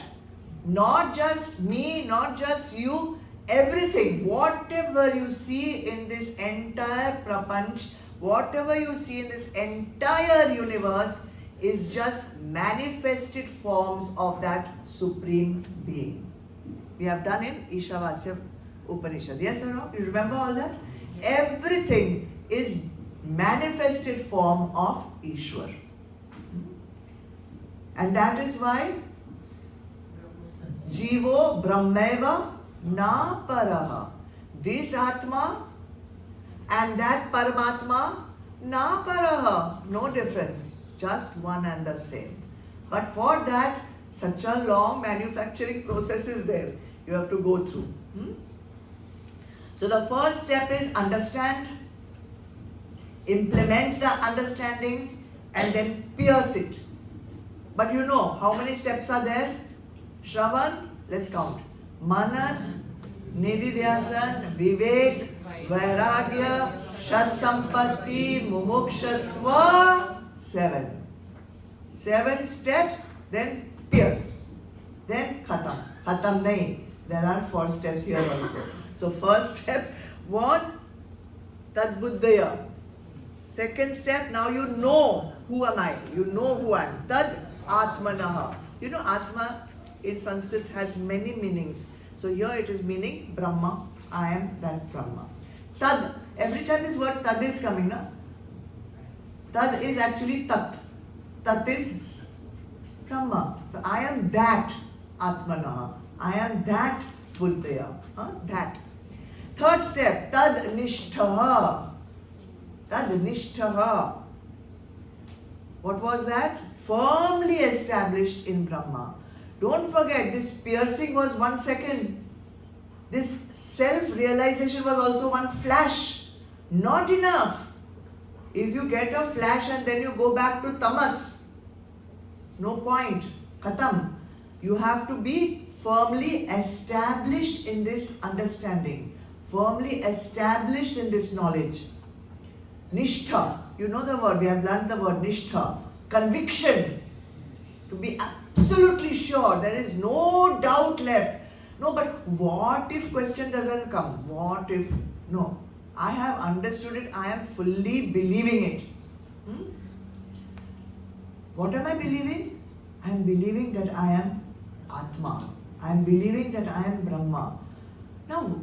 Not just me, not just you, everything. Whatever you see in this entire prapanch, whatever you see in this entire universe is just manifested forms of that supreme being. We have done in Ishavasya Upanishad. Yes or no? You remember all that? Everything is manifested form of Ishwar. And that is why Jivo Brahmeva Na Paraha. This Atma and that Paramatma Na Paraha. No difference. Just one and the same. But for that, such a long manufacturing process is there. You have to go through. So the first step is understand, implement the understanding, and then pierce it. But you know how many steps are there? Shravan, let's count. Manan, Nididhyasan, Vivek, Vairagya, Shat Sampatti, Mumukshatva, 7. 7 steps, then pierce. Then Khatam. Khatam nahi. There are 4 steps here also. So first step was Tad Buddhaya. Second step, now you know who am I. You know who I am. Tad Atmanaha. You know Atma in Sanskrit has many meanings. So here it is meaning Brahma. I am that Brahma. Tad. Every time this word Tad is coming, na? Tad is actually Tat. Tat is Brahma. So I am that Atmanaha. I am that Buddhaya. That. Third step, Tad Nishthaha. Tad Nishthaha. What was that? Firmly established in Brahma. Don't forget, this piercing was 1 second. This self-realization was also one flash. Not enough. If you get a flash and then you go back to tamas, no point. Khatam. You have to be firmly established in this understanding. Firmly established in this knowledge. Nishtha. You know the word. We have learned the word Nishtha. Conviction. To be absolutely sure. There is no doubt left. No, but what if question doesn't come? What if? No. I have understood it. I am fully believing it. What am I believing? I am believing that I am Atma. I am believing that I am Brahma. Now,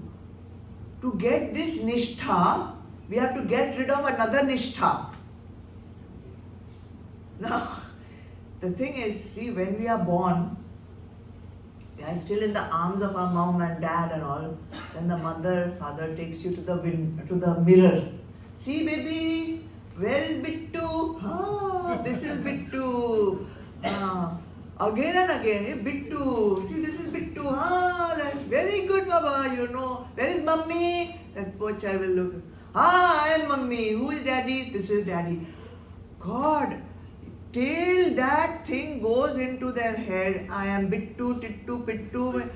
to get this Nishtha, we have to get rid of another Nishtha. Now, the thing is, see, when we are born, we are still in the arms of our mom and dad and all. Then the mother, father takes you to the mirror. See, baby, where is Bittu? This is Bittu. Again and again, Bittu. See, this is Bittu. Like, very good, Baba. You know. Where is Mummy? That poor child will look. I am Mummy. Who is Daddy? This is Daddy. God. Till that thing goes into their head, I am Bittu, Tittu, Pittu.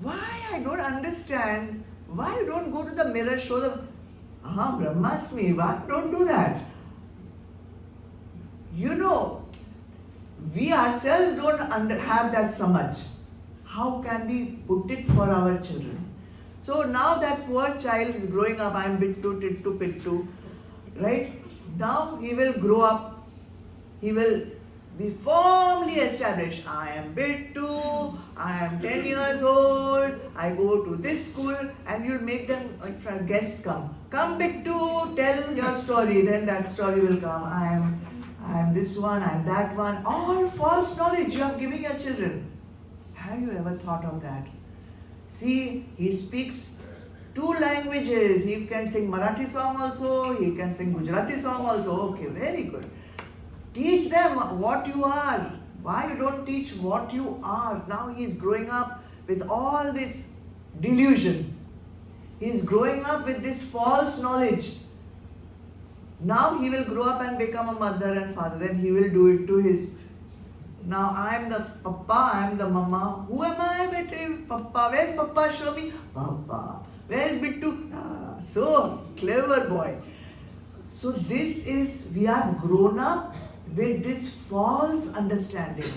Why? I don't understand. Why you don't go to the mirror, show them, Brahmasmi, why don't do that? You know, we ourselves don't have that so much. How can we put it for our children? So now that poor child is growing up, I am Bittu, Tittu, Pittu, right? Now he will grow up. He will be firmly established. I am Bittu, I am 10 years old, I go to this school, and you'll make them, guests come. Come Bittu, tell your story, then that story will come. I am this one, I am that one. All false knowledge you are giving your children. Have you ever thought of that? See, he speaks 2 languages. He can sing Marathi song also, he can sing Gujarati song also. Okay, very good. Teach them what you are. Why you don't teach what you are? Now he is growing up with all this delusion. He is growing up with this false knowledge. Now he will grow up and become a mother and father. Then he will do it to his. Now I am the papa, I am the mama. Who am I, bete? Papa. Where's papa? Show me. Papa. Where's Bittu? So clever boy. So this is, we have grown up with this false understanding,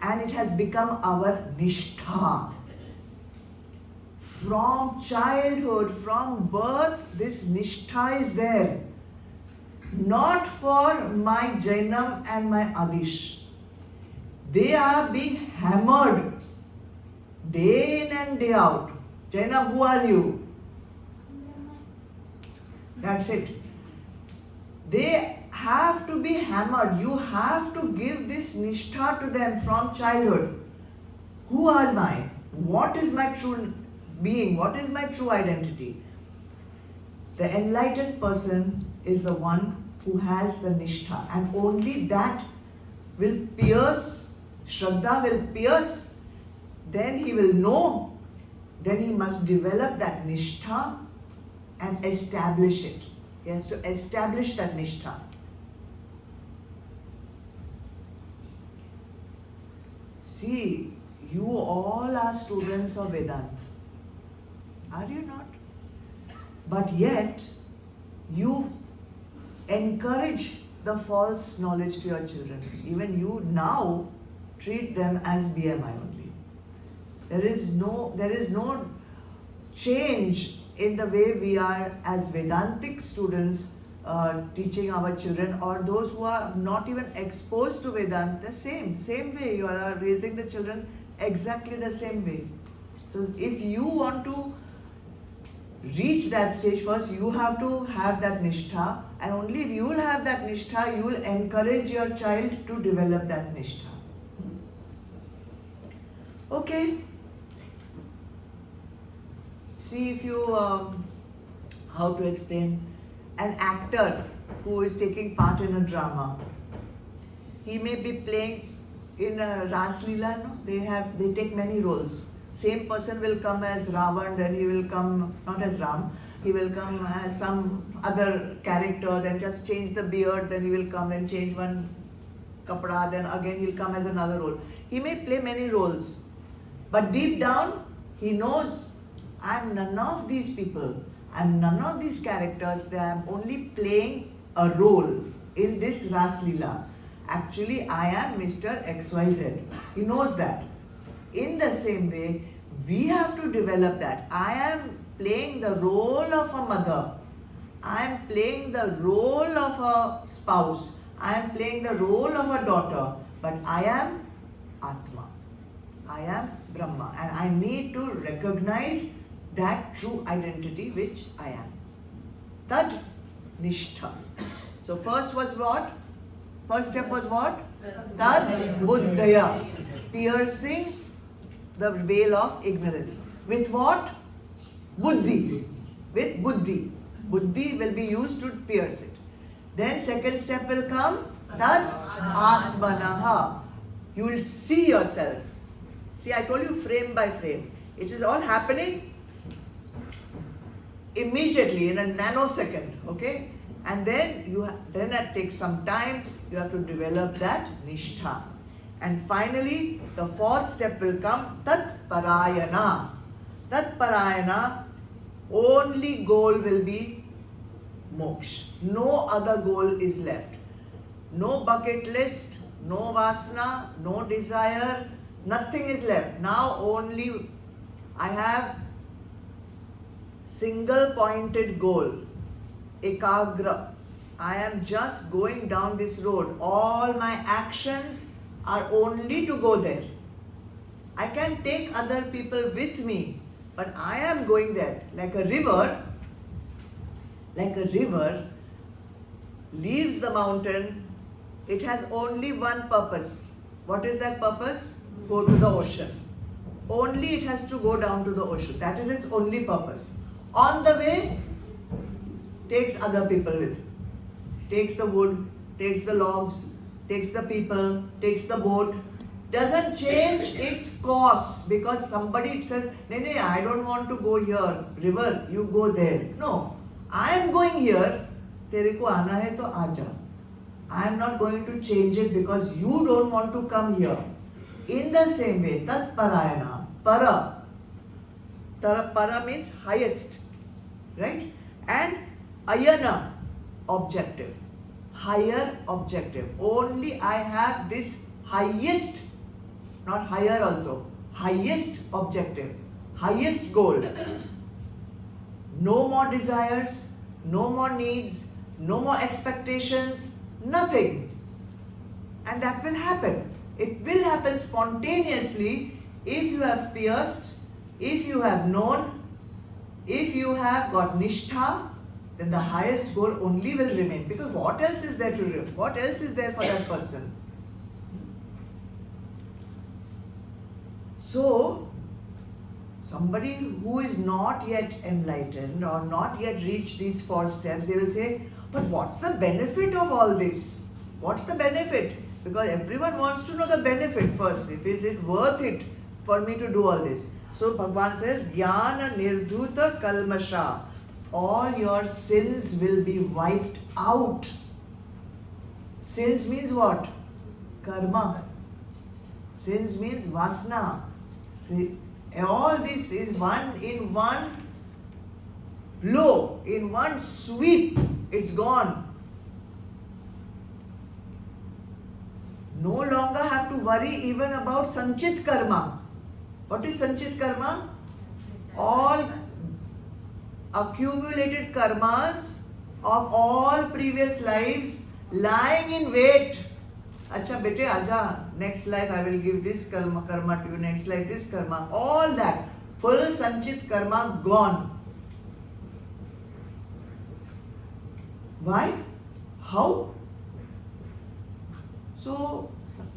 and it has become our nishtha. From childhood, from birth, this nishtha is there. Not for my Jainam and my Adish. They are being hammered day in and day out. Jainam, who are you? That's it. They have to be hammered. You have to give this nishtha to them from childhood. Who am I? What is my true being? What is my true identity? The enlightened person is the one who has the nishtha, and only that will pierce, Shraddha will pierce, then he will know, then he must develop that nishtha and establish it. He has to establish that nishtha. See, You all are students of Vedanta. Are you not? But yet, you encourage the false knowledge to your children. Even you now treat them as BMI only. There is no change in the way we are as Vedantic students teaching our children, or those who are not even exposed to Vedanta. Same way you are raising the children, exactly the same way. So if you want to reach that stage, first you have to have that nishtha, and only if you will have that nishtha, you will encourage your child to develop that nishtha. Okay. See if you, how to explain, an actor who is taking part in a drama. He may be playing in a Ras Leela, no? They take many roles. Same person will come as Ravan, then he will come not as Ram, he will come as some other character, then just change the beard, then he will come and change one kapda, then again he will come as another role. He may play many roles, but deep down he knows, I am none of these people, I am none of these characters, I am only playing a role in this Ras Leela. Actually, I am Mr. XYZ. He knows that. In the same way, we have to develop that. I am playing the role of a mother. I am playing the role of a spouse. I am playing the role of a daughter. But I am Atma. I am Brahma. And I need to recognize that true identity which I am. Tad Nishtha. So first was what? First step was what? Tad Buddhaya. Piercing the veil of ignorance. With what? Buddhi. With Buddhi. Buddhi will be used to pierce it. Then second step will come. Tad Atmanaha. You will see yourself. See, I told you frame by frame. It is all happening immediately in a nanosecond. Okay? And then it takes some time. You have to develop that nishtha. And finally, the fourth step will come, Tat Parayana. Tat Parayana, only goal will be moksha. No other goal is left. No bucket list, no vasana, no desire, nothing is left. Now only I have single pointed goal, ekagra. I am just going down this road. All my actions are only to go there. I can take other people with me, but I am going there. Like a river leaves the mountain, it has only one purpose. What is that purpose? Go to the ocean. Only it has to go down to the ocean. That is its only purpose. On the way, takes other people with. Takes the wood, takes the logs, takes the people, takes the boat. Doesn't change its course because somebody says, "Nee, I don't want to go here. River, you go there." No, I am going here. Tere ko aana hai to aaja. I am not going to change it because you don't want to come here. In the same way, Tat Parayana, Para. Para means highest, right? And Ayana, objective. Higher objective. Only I have this highest, not higher also, highest objective, highest goal. No more desires, no more needs, no more expectations, nothing. And that will happen. It will happen spontaneously if you have pierced, if you have known, if you have got nishtha, then the highest goal only will remain. Because what else is there to live? What else is there for that person? So, somebody who is not yet enlightened or not yet reached these 4 steps, they will say, but what's the benefit of all this? What's the benefit? Because everyone wants to know the benefit first. Is it worth it for me to do all this? So Bhagavan says, Jnana Nirdhuta Kalmasha. All your sins will be wiped out. Sins means what? Karma. Sins means vasana. See, all this is one blow, in one sweep, it's gone. No longer have to worry even about sanchit karma. What is sanchit karma? All accumulated karmas of all previous lives lying in wait. Acha bete aja, next life I will give this karma to you, next life this karma. All that full sanchit karma gone. Why? How? So,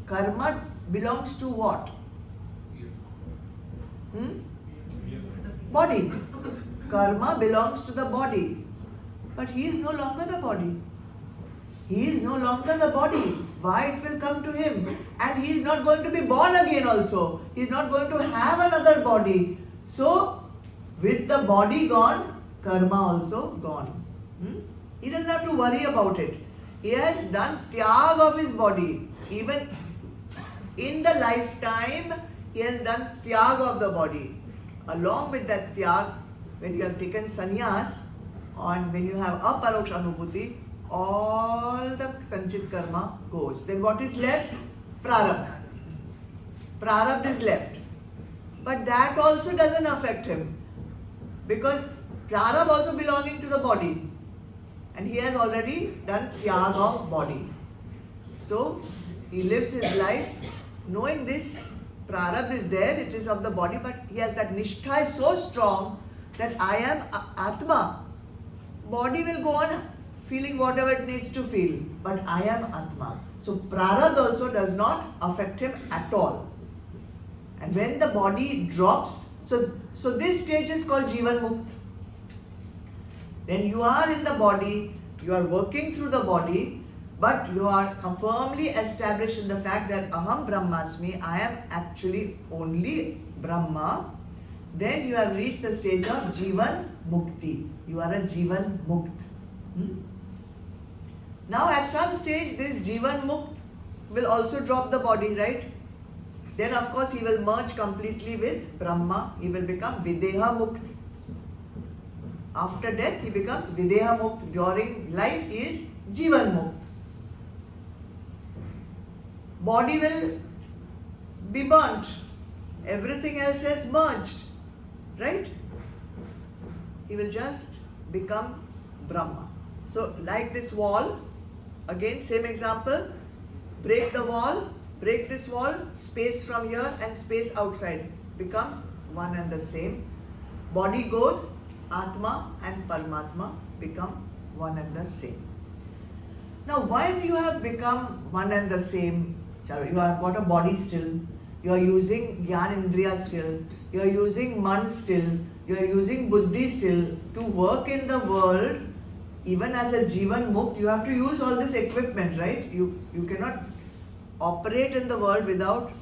karma belongs to what? Body. Karma belongs to the body. But he is no longer the body. He is no longer the body. Why it will come to him? And he is not going to be born again also. He is not going to have another body. So, with the body gone, karma also gone. He doesn't have to worry about it. He has done tyag of his body. Even in the lifetime, he has done tyag of the body. Along with that tyag, when you have taken sannyas, and when you have aparoksha anubhuti, all the sanchit karma goes. Then what is left? Prarabdha. Prarabdha is left. But that also doesn't affect him. Because prarabdha also belonging to the body. And he has already done tyag of body. So, he lives his life knowing this prarabdha is there, it is of the body, but he has that nishtha is so strong that I am Atma. Body will go on feeling whatever it needs to feel, but I am Atma. So, prarabdha also does not affect him at all. And when the body drops, so this stage is called Jivan Mukt. Then you are in the body, you are working through the body, but you are firmly established in the fact that Aham Brahmasmi, I am actually only Brahma. Then you have reached the stage of Jivan Mukti. You are a Jivan Mukt. Now at some stage this Jivan Mukt will also drop the body, right? Then of course he will merge completely with Brahma. He will become Videha Mukt. After death, he becomes Videha Mukt. During life, he is Jivan Mukt. Body will be burnt. Everything else has merged. Right? He will just become Brahma. So, like this wall, again, same example. Break the wall, break this wall, space from here and space outside becomes one and the same. Body goes, Atma and Paramatma become one and the same. Now, when you have become one and the same, you have got a body still, you are using Gyan Indriya still, you are using Man still, you are using Buddhi still to work in the world. Even as a Jivan Mukt, you have to use all this equipment, right? You cannot operate in the world without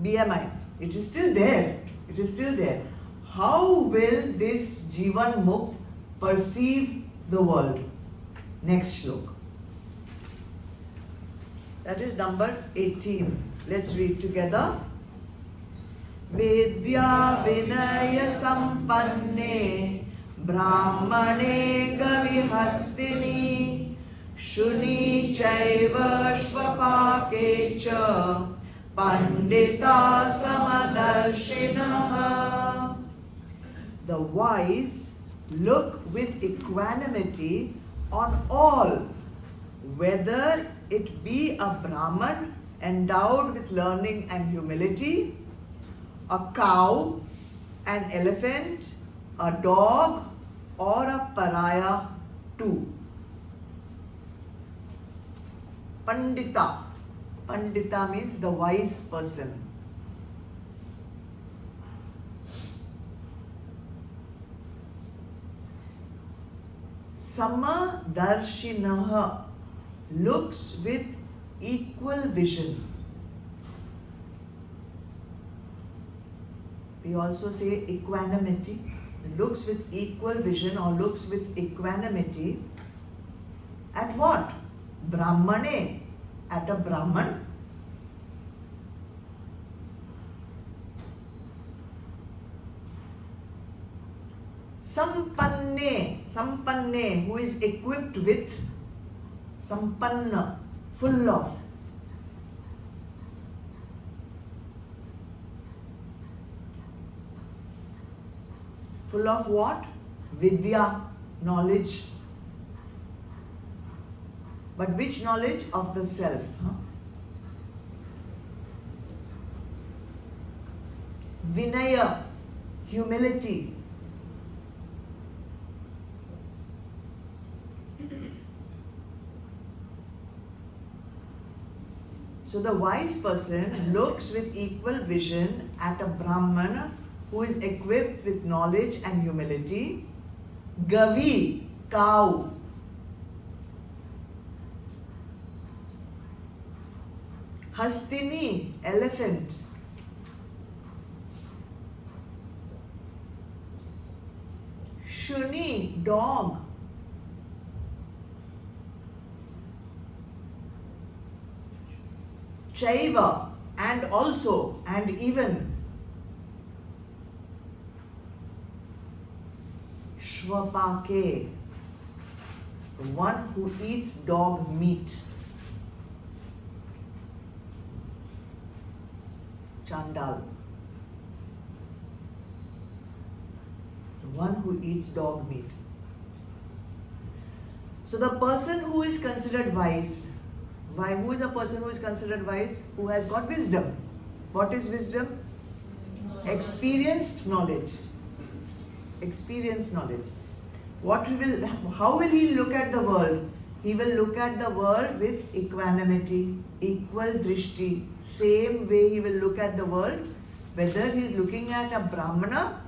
BMI. It is still there. It is still there. How will this Jivan Mukt perceive the world? Next shlok. That is number 18. Let's read together. Vidya Vinaya Sampanne Brahmane Gavihastini Shuni Chaiva Shvapakecha Pandita Samadarshinaha. The wise look with equanimity on all, whether it be a Brahman endowed with learning and humility, a cow, an elephant, a dog, or a pariah too. Pandita. Pandita means the wise person. Samadarshinaha looks with equal vision. We also say equanimity. Looks with equal vision or looks with equanimity. At what? Brahmane. At a Brahman. Sampanne, who is equipped with, sampanna, full of. Full of what? Vidya, knowledge. But which knowledge? Of the self. Vinaya, humility. So the wise person looks with equal vision at a Brahman who is equipped with knowledge and humility. Gavi, cow. Hastini, elephant. Shuni, dog. Chaiva, and also, and even. Shvapake, the one who eats dog meat. Chandal, the one who eats dog meat. So the person who is considered wise, who is a person who is considered wise? Who has got wisdom. What is wisdom? Experienced knowledge. Experienced knowledge. How will he look at the world? He will look at the world with equanimity, equal drishti. Same way he will look at the world, whether he is looking at a brahmana,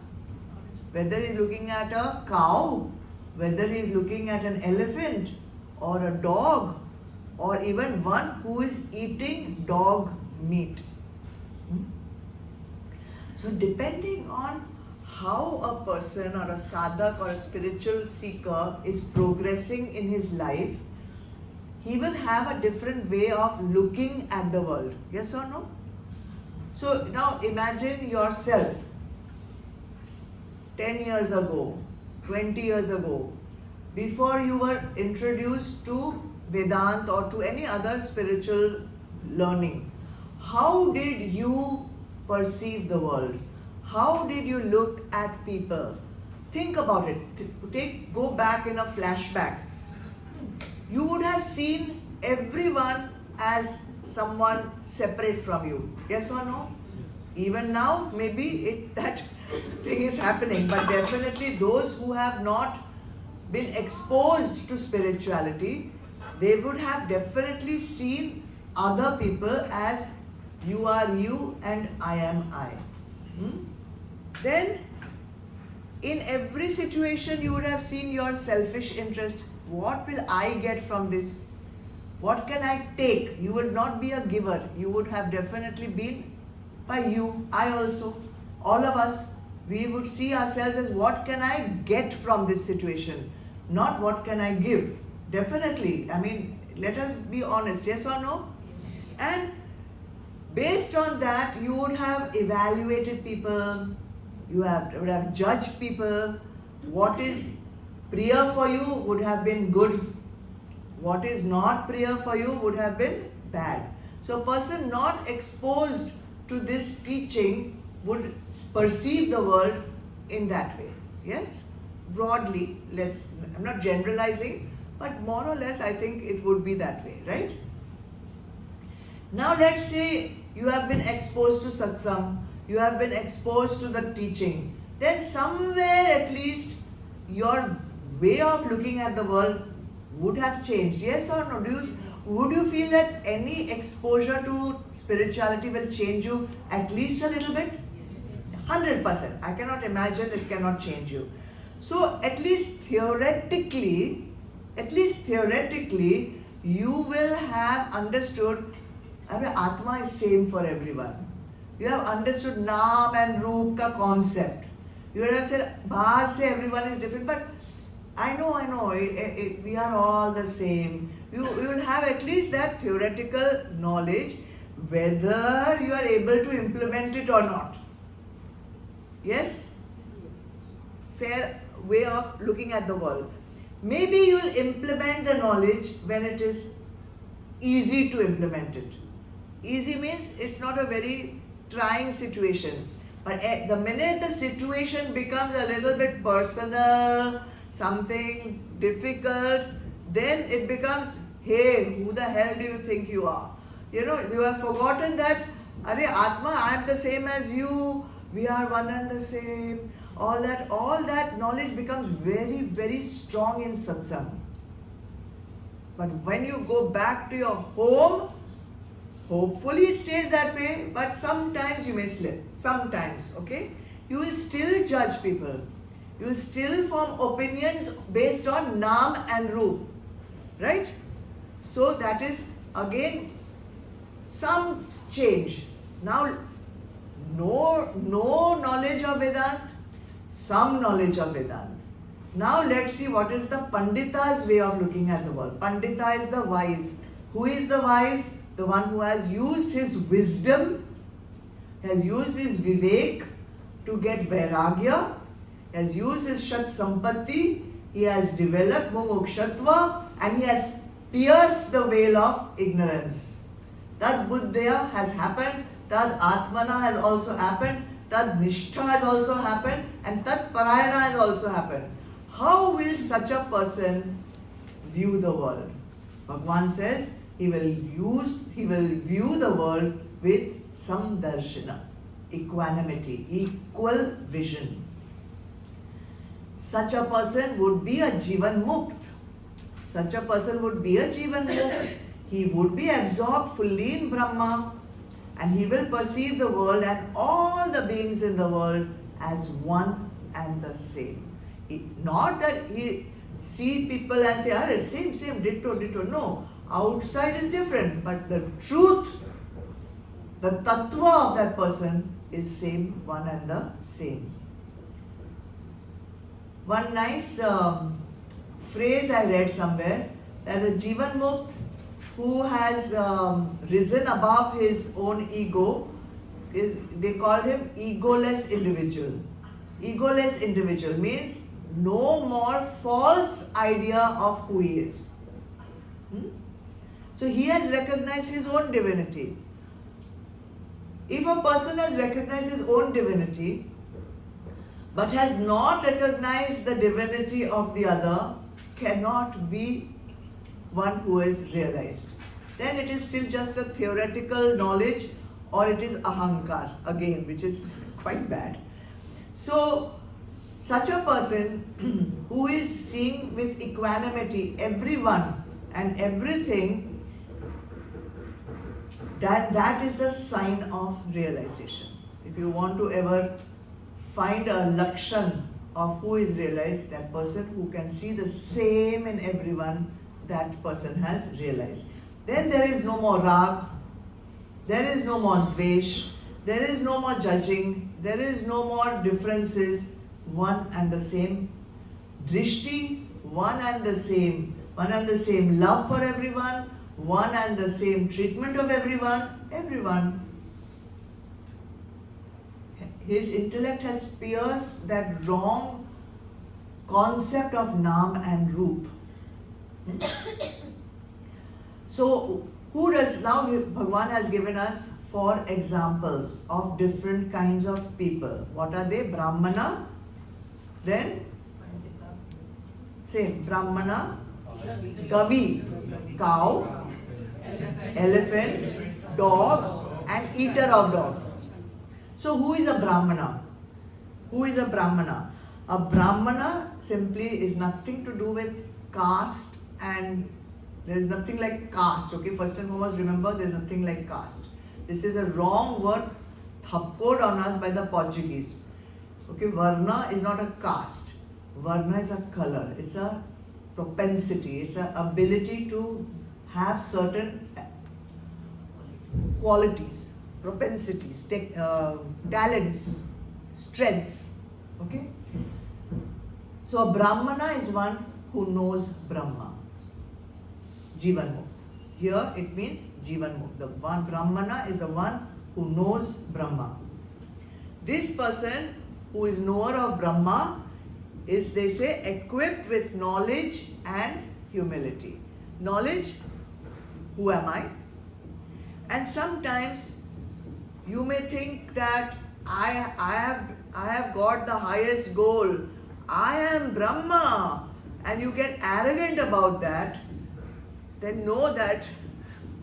whether he is looking at a cow, whether he is looking at an elephant or a dog, or even one who is eating dog meat. So depending on how a person or a sadhak or a spiritual seeker is progressing in his life, he will have a different way of looking at the world. Yes or no? So now imagine yourself 10 years ago, 20 years ago, before you were introduced to Vedanta or to any other spiritual learning. How did you perceive the world? How did you look at people? Think about it. Go back in a flashback. You would have seen everyone as someone separate from you. Yes or no? Yes. Even now, maybe that thing is happening, but definitely those who have not been exposed to spirituality, they would have definitely seen other people as you are you and I am I. Then, in every situation, you would have seen your selfish interest. What will I get from this? What can I take? You would not be a giver. You would have definitely been by you, I also, all of us. We would see ourselves as what can I get from this situation, not what can I give. Definitely, I mean, let us be honest, yes or no? And based on that, you would have evaluated people, you would have judged people. What is priya for you would have been good. What is not priya for you would have been bad. So a person not exposed to this teaching would perceive the world in that way. Yes? Broadly, I'm not generalizing, but more or less I think it would be that way, right? Now let's say you have been exposed to satsang, you have been exposed to the teaching, then somewhere at least your way of looking at the world would have changed. Yes or no? Would you feel that any exposure to spirituality will change you at least a little bit? Yes. 100%. I cannot imagine it cannot change you. So at least theoretically, you will have understood, Atma is same for everyone. You have understood Naam and Roop ka concept. You would have said, Bahar se everyone is different, but I know, we are all the same. You will have at least that theoretical knowledge, whether you are able to implement it or not. Yes? Fair. way of looking at the world. Maybe you'll implement the knowledge when it is easy to implement it. Easy means it's not a very trying situation. But the minute the situation becomes a little bit personal, something difficult, then it becomes, hey, who the hell do you think you are? You know, you have forgotten that, Are Atma, I am the same as you, we are one and the same. All that knowledge becomes very, very strong in satsang. But when you go back to your home, hopefully it stays that way, but sometimes you may slip. Sometimes, okay? You will still judge people. You will still form opinions based on Naam and Roop. Right? So that is again some change. Now, no knowledge of Vedanta, some knowledge of Vedanta. Now let's see what is the Pandita's way of looking at the world. Pandita is the wise. Who is the wise? The one who has used his wisdom, has used his vivek to get vairagya, has used his shat sampatti, he has developed mumukshatva, and he has pierced the veil of ignorance. Tad buddhya has happened, tad atmana has also happened, tad nishtha has also happened, and tad parayana has also happened. How will such a person view the world? Bhagavan says he will view the world with samdarshana, equanimity, equal vision. Such a person would be a jivan mukt. Such a person would be a jivan mukt. He would be absorbed fully in Brahma, and he will perceive the world and all the beings in the world as one and the same. Not that he see people and say, "Arey, same, ditto." No, outside is different, but the truth, the tattva of that person is same, one and the same. One nice phrase I read somewhere, that a Jivan Mukt who has risen above his own ego, they call him egoless individual. Egoless individual means no more false idea of who he is. So he has recognized his own divinity. If a person has recognized his own divinity, but has not recognized the divinity of the other, cannot be one who is realized. Then it is still just a theoretical knowledge, or it is ahankar again, which is quite bad. So such a person who is seeing with equanimity everyone and everything, that is the sign of realization. If you want to ever find a lakshan of who is realized, that person who can see the same in everyone, that person has realized. Then there is no more rag, there is no more dvesh, there is no more judging, there is no more differences, one and the same drishti, one and the same love for everyone, one and the same treatment of everyone. His intellect has pierced that wrong concept of Naam and Roop. So, who does now Bhagavan has given us 4 examples of different kinds of people. What are they? Brahmana, then same Brahmana, Gavi, cow, elephant, dog, and eater of dog. So who is a Brahmana? Who is a Brahmana? A Brahmana simply is nothing to do with caste, and there is nothing like caste. Okay, first and foremost remember there is nothing like caste. This is a wrong word thapkoed on us by the Portuguese. Okay, Varna is not a caste. Varna is a color. It's a propensity. It's an ability to have certain qualities, propensities, talents, strengths. Okay? So a Brahmana is one who knows Brahma. Jivan Mukta. Here it means Jivan Mukta. The one Brahmana is the one who knows Brahma. This person who is knower of Brahma is, they say, equipped with knowledge and humility. Knowledge, who am I? And sometimes you may think that I have got the highest goal. I am Brahma, and you get arrogant about that. Then know that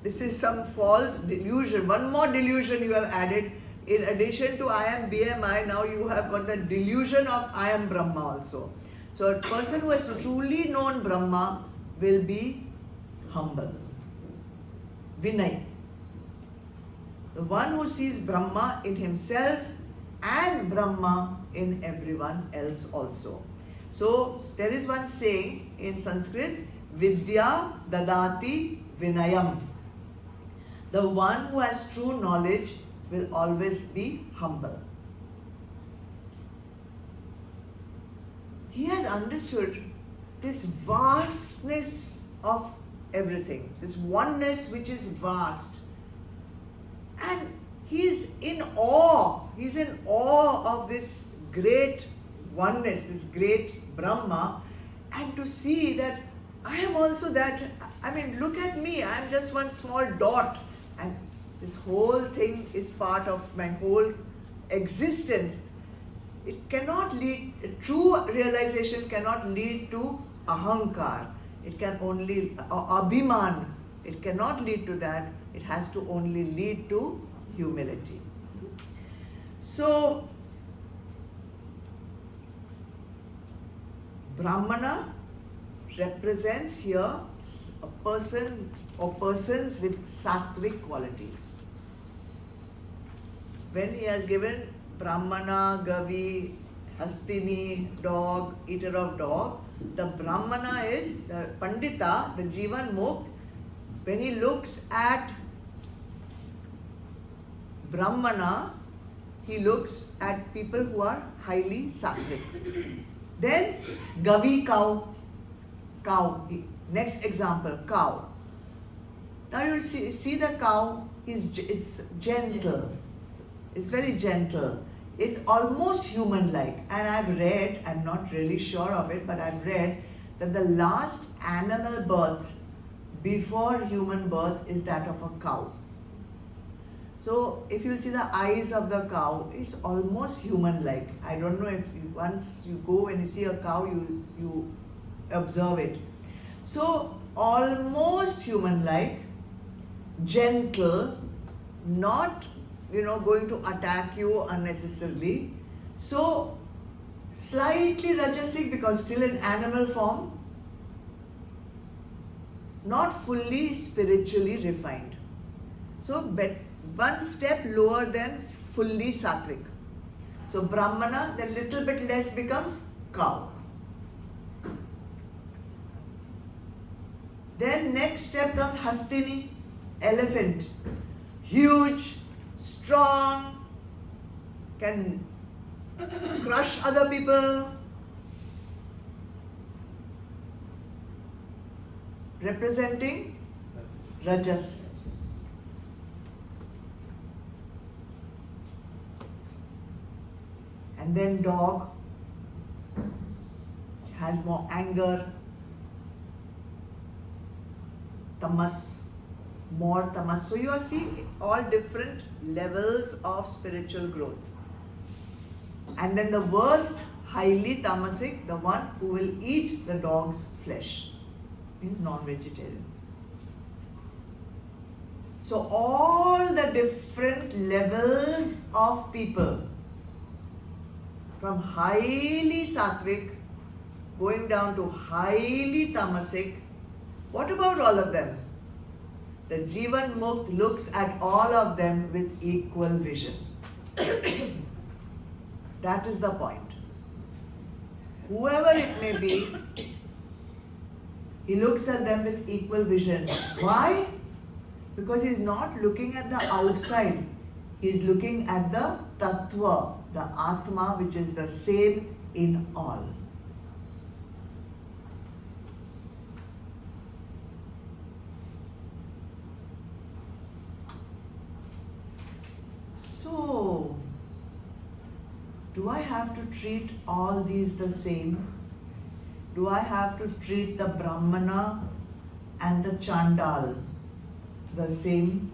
this is some false delusion. One more delusion you have added. In addition to I am BMI, now you have got the delusion of I am Brahma also. So a person who has truly known Brahma will be humble. Vinay. The one who sees Brahma in himself and Brahma in everyone else also. So there is one saying in Sanskrit, Vidya dadati vinayam. The one who has true knowledge will always be humble. He has understood this vastness of everything, this oneness which is vast. And he is in awe. He is in awe of this great oneness, this great Brahma. And to see that I am also that. I mean, look at me. I am just one small dot. And this whole thing is part of my whole existence. It cannot lead, true realization cannot lead to ahankar. It can only, abhiman. It cannot lead to that. It has to only lead to humility. So, Brahmana represents here a person or persons with sattvic qualities. When he has given Brahmana, Gavi, Hastini, dog, eater of dog, the Brahmana is the Pandita, the Jivan Mukh. When he looks at Brahmana, he looks at people who are highly sattvic. Then Gavi, cow. Next example, cow. Now you will see the cow is gentle. It's very gentle. It's almost human-like. And I've read, I'm not really sure of it, but I've read that the last animal birth before human birth is that of a cow. So if you see the eyes of the cow, it's almost human-like. I don't know if once you go and you see a cow, you observe it. So almost human-like, gentle, not going to attack you unnecessarily. So slightly rajasic because still in animal form, not fully spiritually refined. So one step lower than fully sattvic. So Brahmana, then little bit less becomes cow. Then next step comes Hastini, elephant. Huge, strong, can crush other people. Representing Rajas. And then dog has more anger, tamas, more tamas. So you are seeing all different levels of spiritual growth. And then the worst, highly tamasic, the one who will eat the dog's flesh, means non-vegetarian. So all the different levels of people, from highly sattvic going down to highly tamasic, what about all of them? The Jivan Mukh looks at all of them with equal vision. That is the point. Whoever it may be, he looks at them with equal vision. Why? Because he is not looking at the outside. He is looking at the Tattva, the Atma, which is the same in all. So, do I have to treat all these the same? Do I have to treat the Brahmana and the Chandal the same?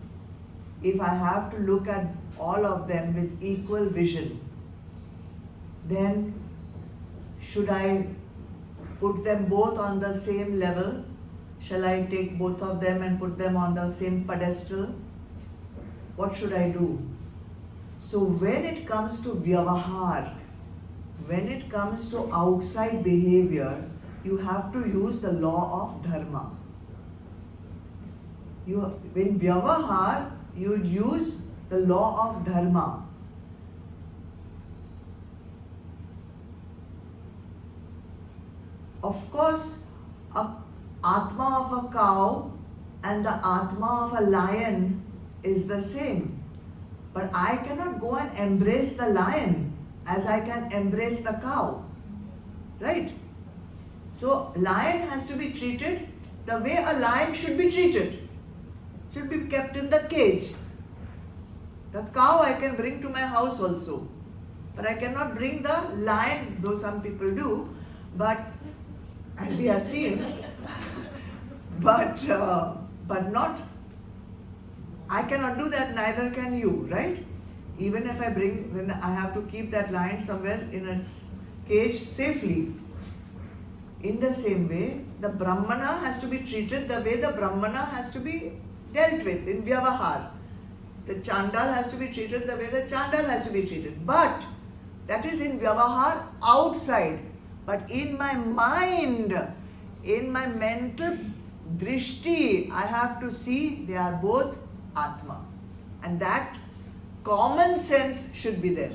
If I have to look at all of them with equal vision, then should I put them both on the same level? Shall I take both of them and put them on the same pedestal? What should I do? So when it comes to vyavahar, when it comes to outside behavior, you have to use the law of dharma. In vyavahar, you use the law of dharma. Of course, a atma of a cow and the atma of a lion is the same. But I cannot go and embrace the lion as I can embrace the cow. Right? So, lion has to be treated the way a lion should be treated. Should be kept in the cage. The cow I can bring to my house also. But I cannot bring the lion, though some people do. But, and we have seen, but not, I cannot do that, neither can you, right? Even if I bring, then I have to keep that lion somewhere in its cage safely. In the same way, the Brahmana has to be treated the way the Brahmana has to be dealt with in Vyavahar. The Chandal has to be treated the way the Chandal has to be treated. But that is in Vyavahar outside. But in my mind, in my mental drishti, I have to see they are both Atma. And that common sense should be there.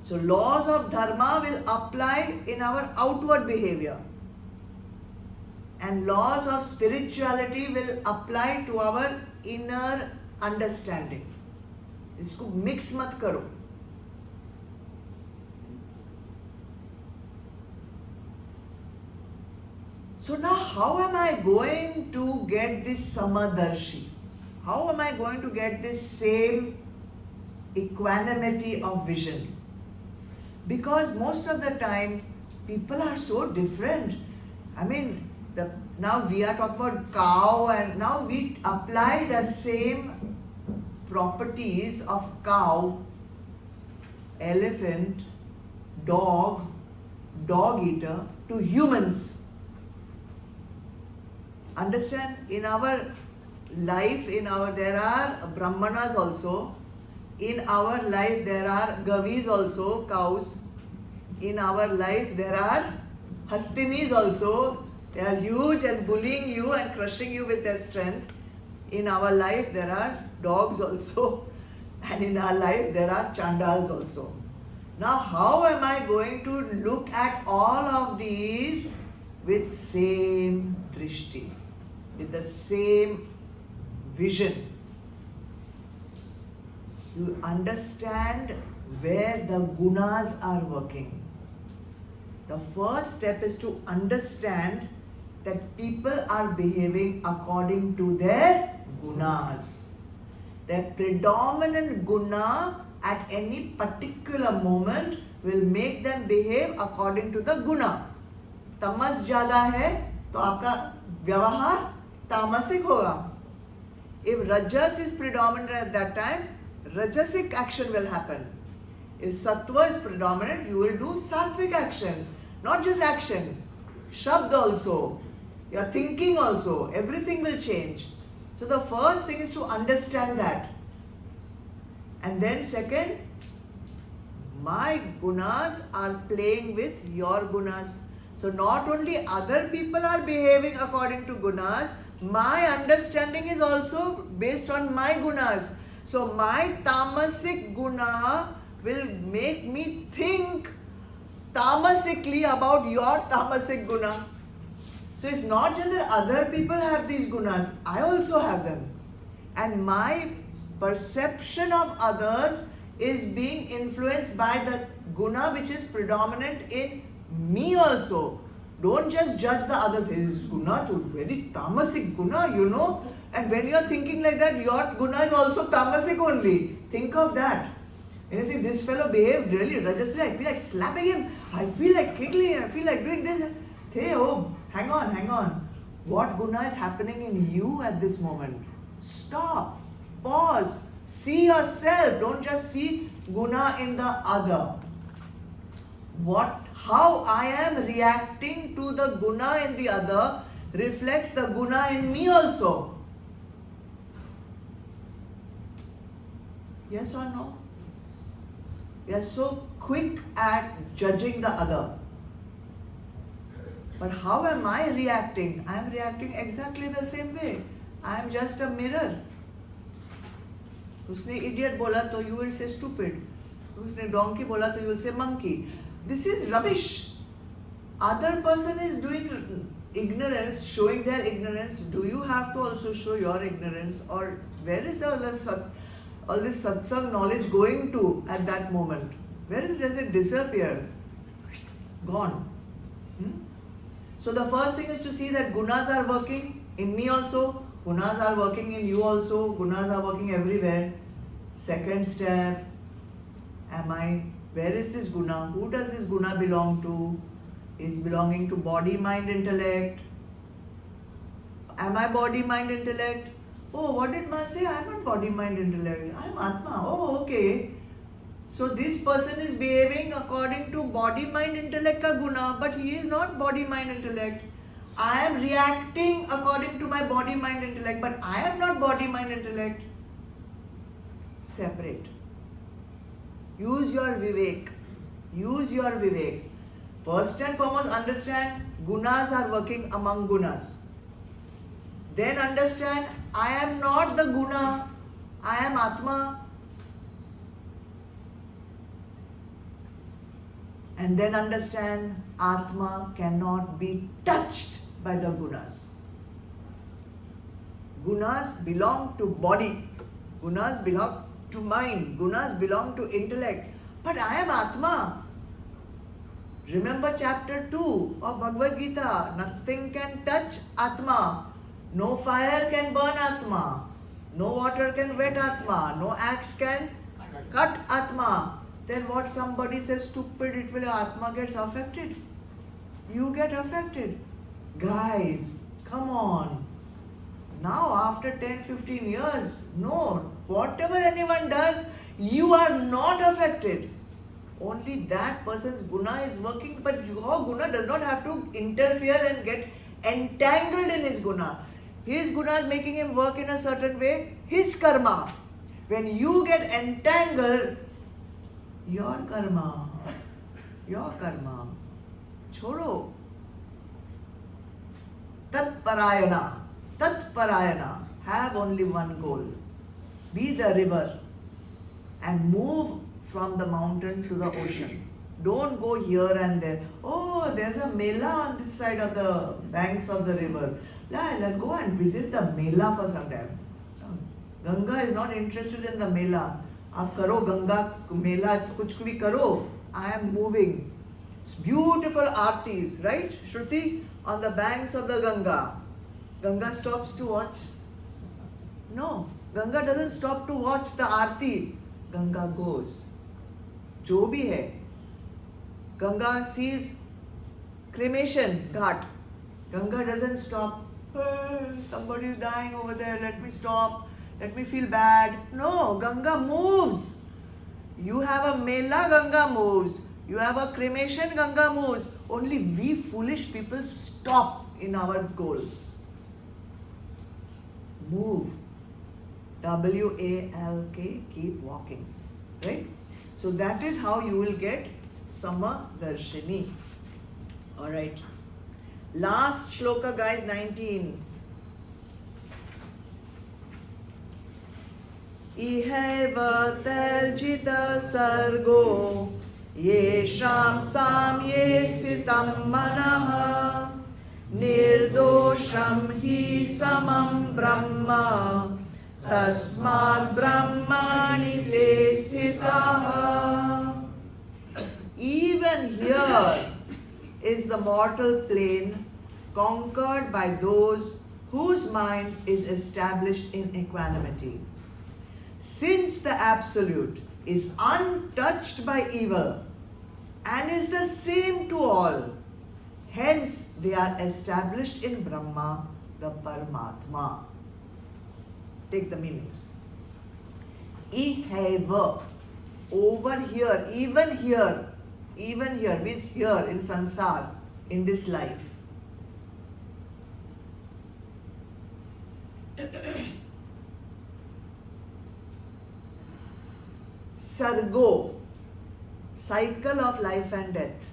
So laws of dharma will apply in our outward behavior. And laws of spirituality will apply to our inner understanding. इसको mix मत करो. So now how am I going to get this samadarshi? How am I going to get this same equanimity of vision? Because most of the time people are so different. I mean, now we are talking about cow and now we apply the same properties of cow, elephant, dog eater to humans. Understand? In our life, there are brahmanas also. In our life there are gavis also, cows. In our life there are hastinis also. They are huge and bullying you and crushing you with their strength. In our life there are dogs also. And in our life there are chandals also. Now how am I going to look at all of these with same drishti? With the same vision. You understand where the gunas are working. The first step is to understand that people are behaving according to their gunas. Their predominant guna at any particular moment will make them behave according to the guna. Tamas ज़्यादा है तो आपका व्यवहार तामसिक होगा. If rajas is predominant at that time, rajasic action will happen. If sattva is predominant, you will do sattvic action. Not just action, shabd also, your thinking also, everything will change. So the first thing is to understand that. And then second, my gunas are playing with your gunas. So not only other people are behaving according to gunas, my understanding is also based on my gunas. So my tamasic guna will make me think tamasikly about your tamasic guna. So it's not just that other people have these gunas, I also have them. And my perception of others is being influenced by the guna which is predominant in me also. Don't just judge the others. This is guna, very tamasic guna, you know. And when you are thinking like that, your guna is also tamasic only. Think of that. And you see, this fellow behaved really rajasly. I feel like slapping him. I feel like kicking him. I feel like doing this. Hey, oh, hang on. What guna is happening in you at this moment? Stop. Pause. See yourself. Don't just see guna in the other. How I am reacting to the guna in the other reflects the guna in me also. Yes or no? We are so quick at judging the other. But how am I reacting? I am reacting exactly the same way. I am just a mirror. Usne idiot bola to you will say stupid. Usne donkey bola to you will say monkey. This is rubbish. Other person is doing ignorance, showing their ignorance. Do you have to also show your ignorance? Or where is all this satsang knowledge going to at that moment? Does it disappear? Gone. So the first thing is to see that gunas are working in me also. Gunas are working in you also. Gunas are working everywhere. Second step, where is this guna? Who does this guna belong to? Is belonging to body, mind, intellect. Am I body, mind, intellect? Oh, what did Ma say? I am not body, mind, intellect. I am Atma. Oh, okay. So this person is behaving according to body, mind, intellect ka guna, but he is not body, mind, intellect. I am reacting according to my body, mind, intellect, but I am not body, mind, intellect. Separate. Use your vivek. First and foremost, understand gunas are working among gunas. Then understand, I am not the guna, I am Atma. And then understand, Atma cannot be touched by the gunas. Gunas belong to body, gunas belong to mind, gunas belong to intellect. But I am Atma. Remember chapter 2 of Bhagavad Gita. Nothing can touch Atma. No fire can burn Atma. No water can wet Atma. No axe can cut Atma. Then what somebody says stupid, it will Atma gets affected. You get affected. Guys, come on. Now after 10-15 years, no. Whatever anyone does, you are not affected. Only that person's guna is working, but your guna does not have to interfere and get entangled in his guna. His guna is making him work in a certain way, his karma. When you get entangled, your karma, chodo. Tat parayana, have only one goal. Be the river and move from the mountain to the ocean. Don't go here and there. Oh, there's a mela on this side of the banks of the river. Let's go and visit the mela for some time. Ganga is not interested in the mela. Aap karo Ganga mela, kuch bhi karo. I am moving. It's beautiful aartis, right? Shruti, on the banks of the Ganga. Ganga stops to watch? No. Ganga doesn't stop to watch the aarti. Ganga goes. जो भी है, Ganga sees cremation ghat. Ganga doesn't stop. Somebody is dying over there. Let me stop. Let me feel bad. No, Ganga moves. You have a mela, Ganga moves. You have a cremation, Ganga moves. Only we foolish people stop in our goal. Move. W-A-L-K, keep walking. Right? So that is how you will get Samadarshini. Alright. Last shloka, guys, 19. Ihaiva tarjita sargo yesham samye sthitam manaha nirdosham hi samam brahma tasmad brahmani te sthitaha. Even here, is the mortal plane conquered by those whose mind is established in equanimity. Since the Absolute is untouched by evil and is the same to all, hence they are established in Brahma, the Paramatma. Take the meanings. Iheva, over here, even here means here in sansar, in this life. Sargo, cycle of life and death.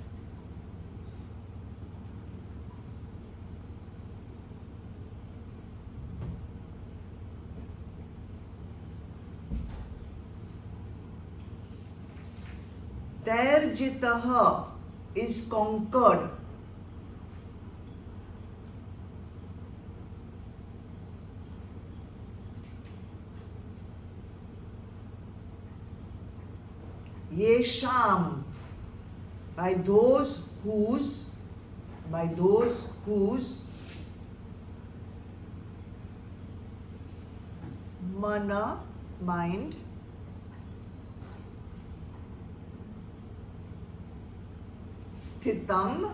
Terjitaha is conquered. Yesham, by those whose mana, mind, sthitam,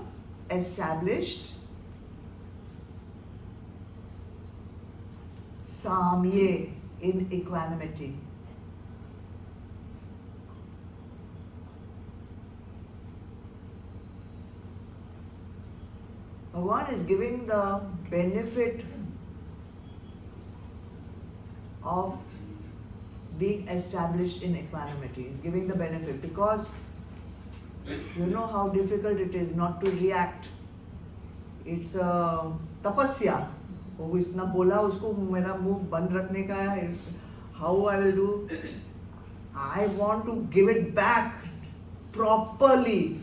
established, samye, in equanimity. Bhagavan is giving the benefit of being established in equanimity. He's giving the benefit because you know how difficult it is not to react. It's a tapasya. वो इतना बोला उसको मेरा मुंह बंद रखने का है. How I will do? I want to give it back properly.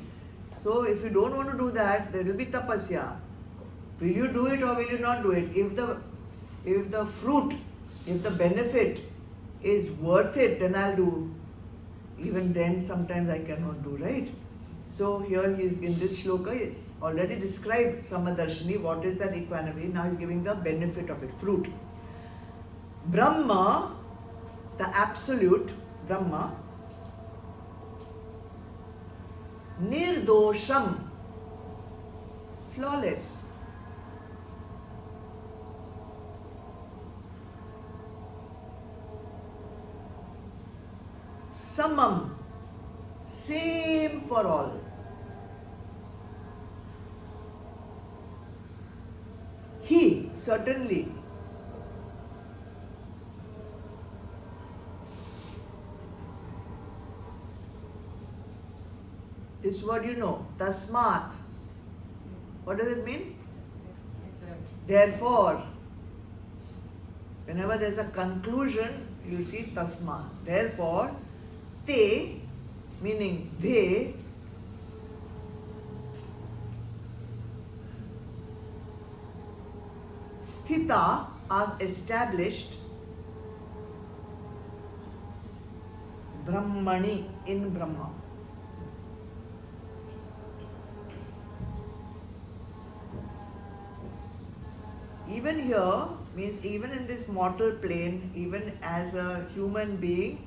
So if you don't want to do that, there will be tapasya. Will you do it or will you not do it? If the fruit, if the benefit is worth it, then I'll do. Even then sometimes I cannot do, right? So here he is in this shloka, is already described Samadarshini, what is that equanimity. Now he's giving the benefit of it, fruit. Brahma, the absolute Brahma, nirdosham, flawless. Samam, same for all. He, certainly. This word you know, tasmat. What does it mean? Therefore. Whenever there is a conclusion, you will see tasmat. Therefore, te, meaning they, sthita, are established, Brahmani, in Brahma. Even here means even in this mortal plane, even as a human being,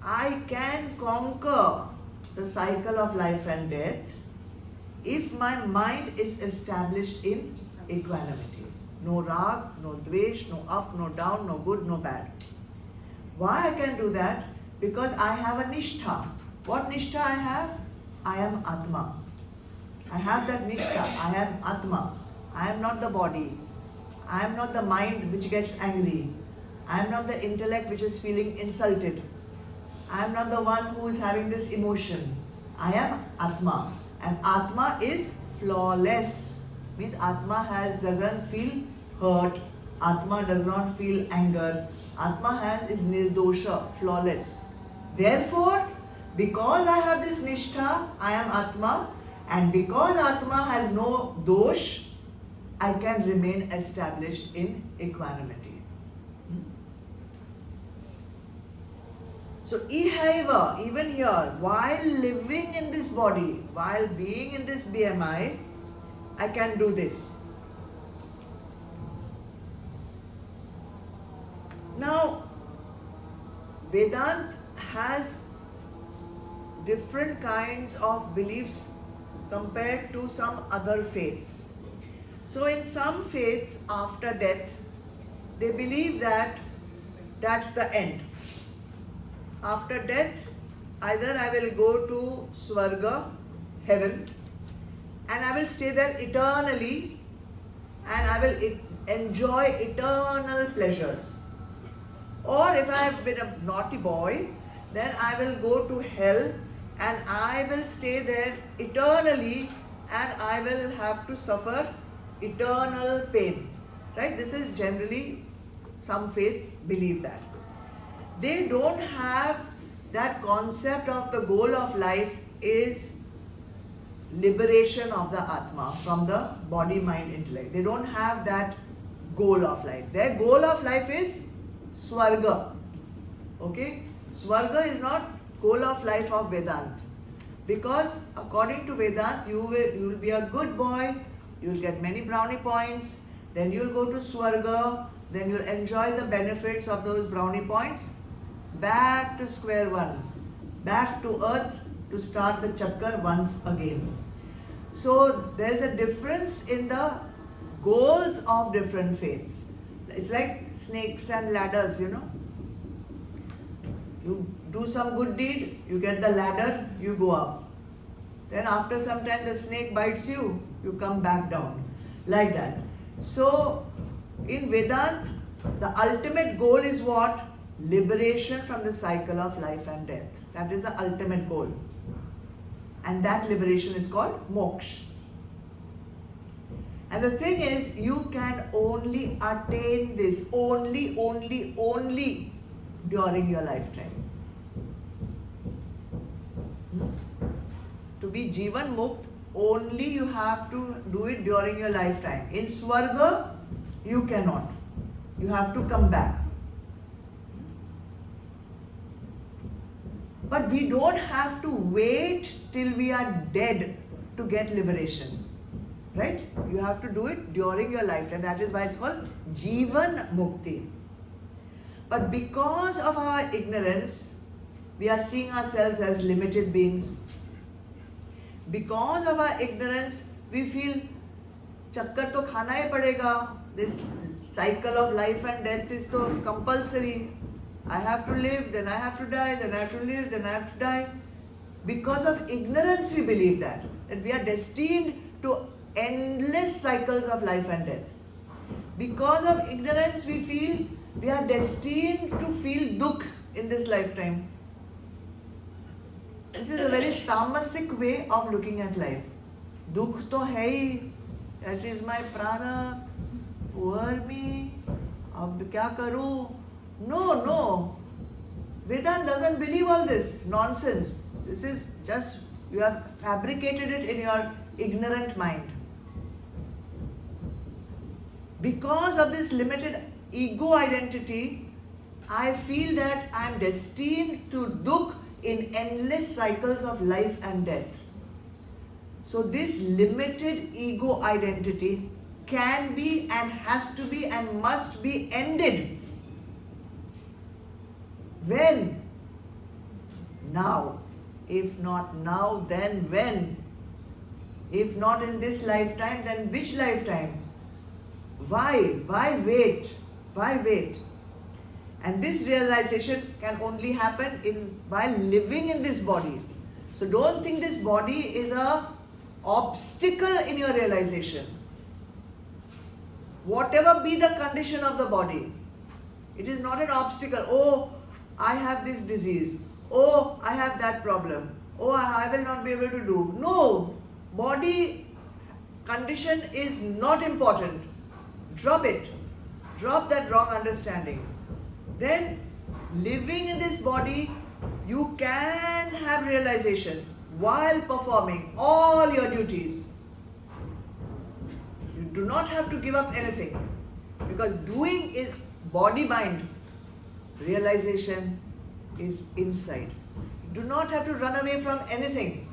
I can conquer the cycle of life and death if my mind is established in equanimity. No rag, no dvesh, no up, no down, no good, no bad. Why I can do that? Because I have a nishtha. What nishtha I have? I am Atma. I have that nishtha. I am Atma. I am not the body. I am not the mind which gets angry. I am not the intellect which is feeling insulted. I am not the one who is having this emotion. I am Atma. And Atma is flawless. Means Atma doesn't feel hurt. Atma does not feel anger. Atma is nirdosha, flawless. Therefore, because I have this nishtha, I am Atma. And because Atma has no dosh, I can remain established in equanimity. So So, ihaiva, even here, while living in this body, while being in this BMI, I can do this. Now, Vedanta has different kinds of beliefs compared to some other faiths. So in some faiths, after death, they believe that that's the end. After death, either I will go to Swarga, heaven, and I will stay there eternally, and I will enjoy eternal pleasures. Or if I have been a naughty boy, then I will go to hell and I will stay there eternally and I will have to suffer eternal pain. Right? This is generally, some faiths believe that. They don't have that concept of the goal of life is liberation of the Atma from the body, mind, intellect. They don't have that goal of life. Their goal of life is Swarga. Okay? Swarga is not goal of life of Vedanta. Because according to Vedanta, you will be a good boy, you will get many brownie points, then you will go to Swarga, then you will enjoy the benefits of those brownie points. Back to square one. Back to earth to start the chakkar once again. So there is a difference in the goals of different faiths. It's like snakes and ladders, you know. You do some good deed, you get the ladder, you go up. Then after some time the snake bites you, you come back down. Like that. So in Vedanta, the ultimate goal is what? Liberation from the cycle of life and death. That is the ultimate goal. And that liberation is called moksha. And the thing is, you can only attain this only during your lifetime. To be Jivan Mukt, only you have to do it during your lifetime. In Swarga, you cannot. You have to come back. But we don't have to wait till we are dead to get liberation. Right? You have to do it during your lifetime. That is why it's called Jivan Mukti. But because of our ignorance, we are seeing ourselves as limited beings. Because of our ignorance, we feel chakkar to khana hai padega. This cycle of life and death is so compulsory. I have to live, then I have to die, then I have to live, then I have to die. Because of ignorance, we believe that we are destined to endless cycles of life and death. Because of ignorance, we feel we are destined to feel dukh in this lifetime. This is a very tamasic way of looking at life. Dukh to hai, that is my prarabdha, poor me, ab kya karu? No. Vedanta doesn't believe all this nonsense. This is just, you have fabricated it in your ignorant mind. Because of this limited ego identity, I feel that I am destined to dukh in endless cycles of life and death. So this limited ego identity can be and has to be and must be ended. When? Now. If not now, then when? If not in this lifetime, then which lifetime? Why? Why wait? Why wait? And this realization can only happen while living in this body. So don't think this body is an obstacle in your realization. Whatever be the condition of the body, it is not an obstacle. Oh, I have this disease. Oh, I have that problem. Oh, I will not be able to do. No, body condition is not important. Drop it. Drop that wrong understanding. Then, living in this body, you can have realization while performing all your duties. You do not have to give up anything, because doing is body-mind. Realization, is inside. You do not have to run away from anything.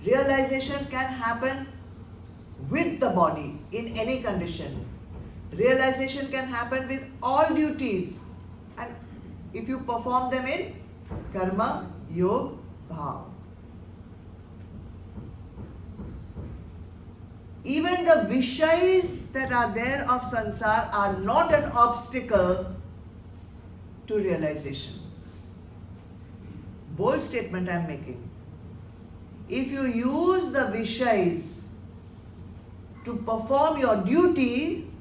Realization can happen with the body in any condition. Realization can happen with all duties, and if you perform them in karma, yoga, bhav. Even the vishayas that are there of sansar are not an obstacle to realization. Bold statement I am making. If you use the vishayas to perform your duty,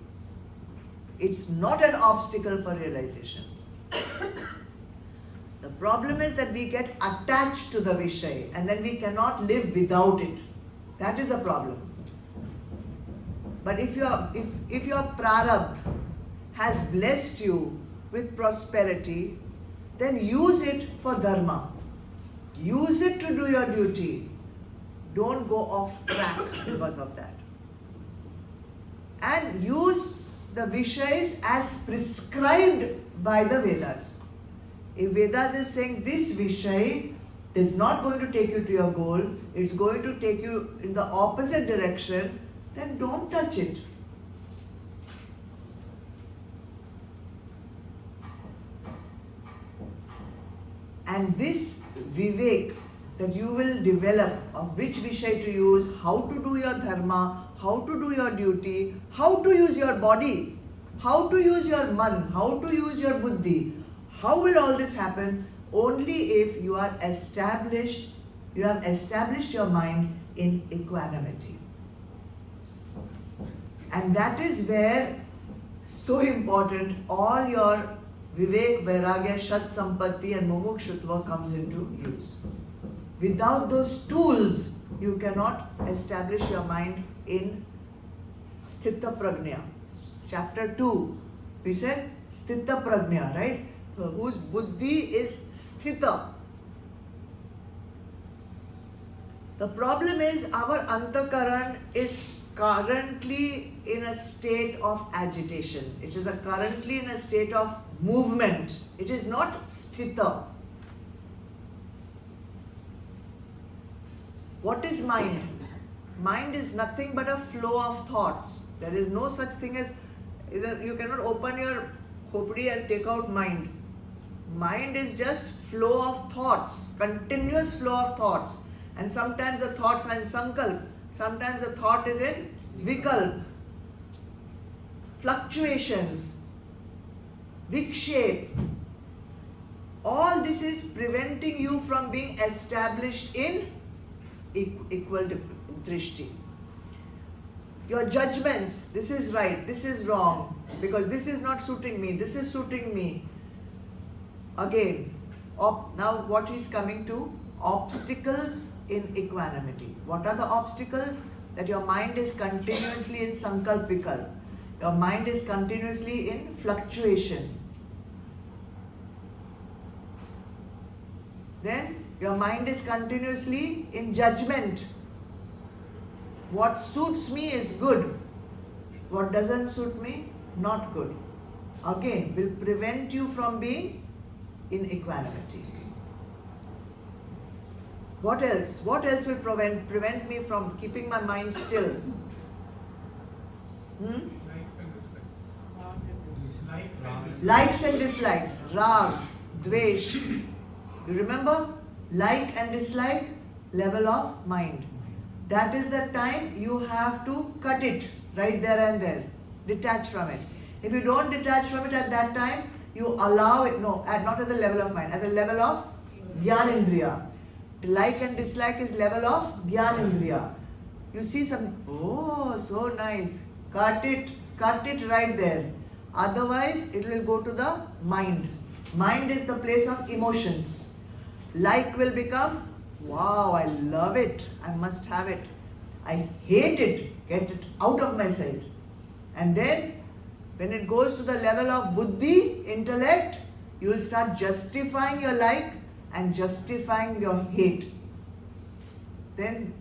it's not an obstacle for realization. The problem is that we get attached to the Vishay and then we cannot live without it. That is a problem. But if your prarabdha has blessed you with prosperity, then use it for dharma. Use it to do your duty. Don't go off track because of that. And use the Vishayas as prescribed by the Vedas. If Vedas is saying this Vishay is not going to take you to your goal, it's going to take you in the opposite direction, then don't touch it. And this vivek that you will develop of which Vishay to use, how to do your dharma, how to do your duty, how to use your body, how to use your man, how to use your buddhi. How will all this happen? Only if you are established, you have established your mind in equanimity. And that is where, so important, all your vivek, vairagya, shat sampatti and mumukshutva comes into use. Without those tools, you cannot establish your mind in sthita prajna. Chapter 2, we said sthita prajna, right? Whose buddhi is sthita. The problem is our antakaran is currently in a state of agitation. It is currently in a state of movement. It is not sthita. What is mind? Mind is nothing but a flow of thoughts. There is no such thing as, you cannot open your khopdi and take out mind. Mind is just flow of thoughts, continuous flow of thoughts. And sometimes the thoughts are in sankalp, sometimes the thought is in vikalp. Fluctuations, vikshep. All this is preventing you from being established in equal drishti. Your judgments, this is right, this is wrong, because this is not suiting me, this is suiting me. Again, now what is coming to? Obstacles in equanimity. What are the obstacles? That your mind is continuously in sankalp vikalp. Your mind is continuously in fluctuation. Then your mind is continuously in judgment. What suits me is good. What doesn't suit me, not good. Again, will prevent you from being in equanimity. What else? What else will prevent me from keeping my mind still? Likes and dislikes. Likes and dislikes. Rag, dvesh. You remember? Like and dislike, level of mind. That is the time you have to cut it right there and there. Detach from it. If you don't detach from it at that time, you allow it, not at the level of mind, at the level of Jnanendriya. Like and dislike is level of Jnanendriya. You see some, oh, so nice. Cut it right there. Otherwise, it will go to the mind. Mind is the place of emotions. Like will become, wow, I love it. I must have it. I hate it. Get it out of my sight. And then, when it goes to the level of buddhi, intellect, you will start justifying your like and justifying your hate. Then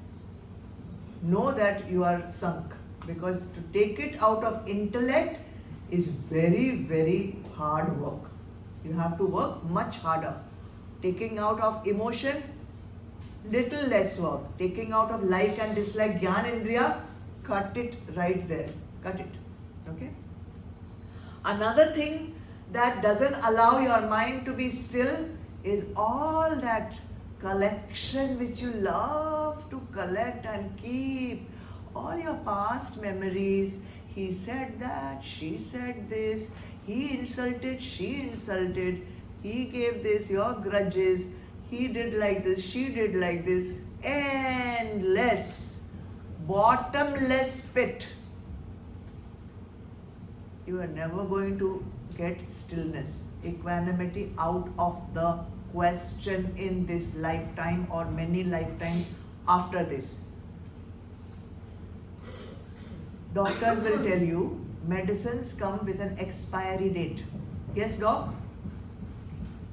know that you are sunk, because to take it out of intellect is very, very hard work. You have to work much harder. Taking out of emotion, little less work. Taking out of like and dislike, Gyan Indriya, cut it right there. Cut it. Okay? Another thing that doesn't allow your mind to be still is all that collection which you love to collect and keep. All your past memories. He said that, she said this, he insulted, she insulted, he gave this, your grudges, he did like this, she did like this. Endless, bottomless pit. You are never going to get stillness, equanimity out of the question in this lifetime or many lifetimes after this. Doctors will tell you medicines come with an expiry date. Yes, doc?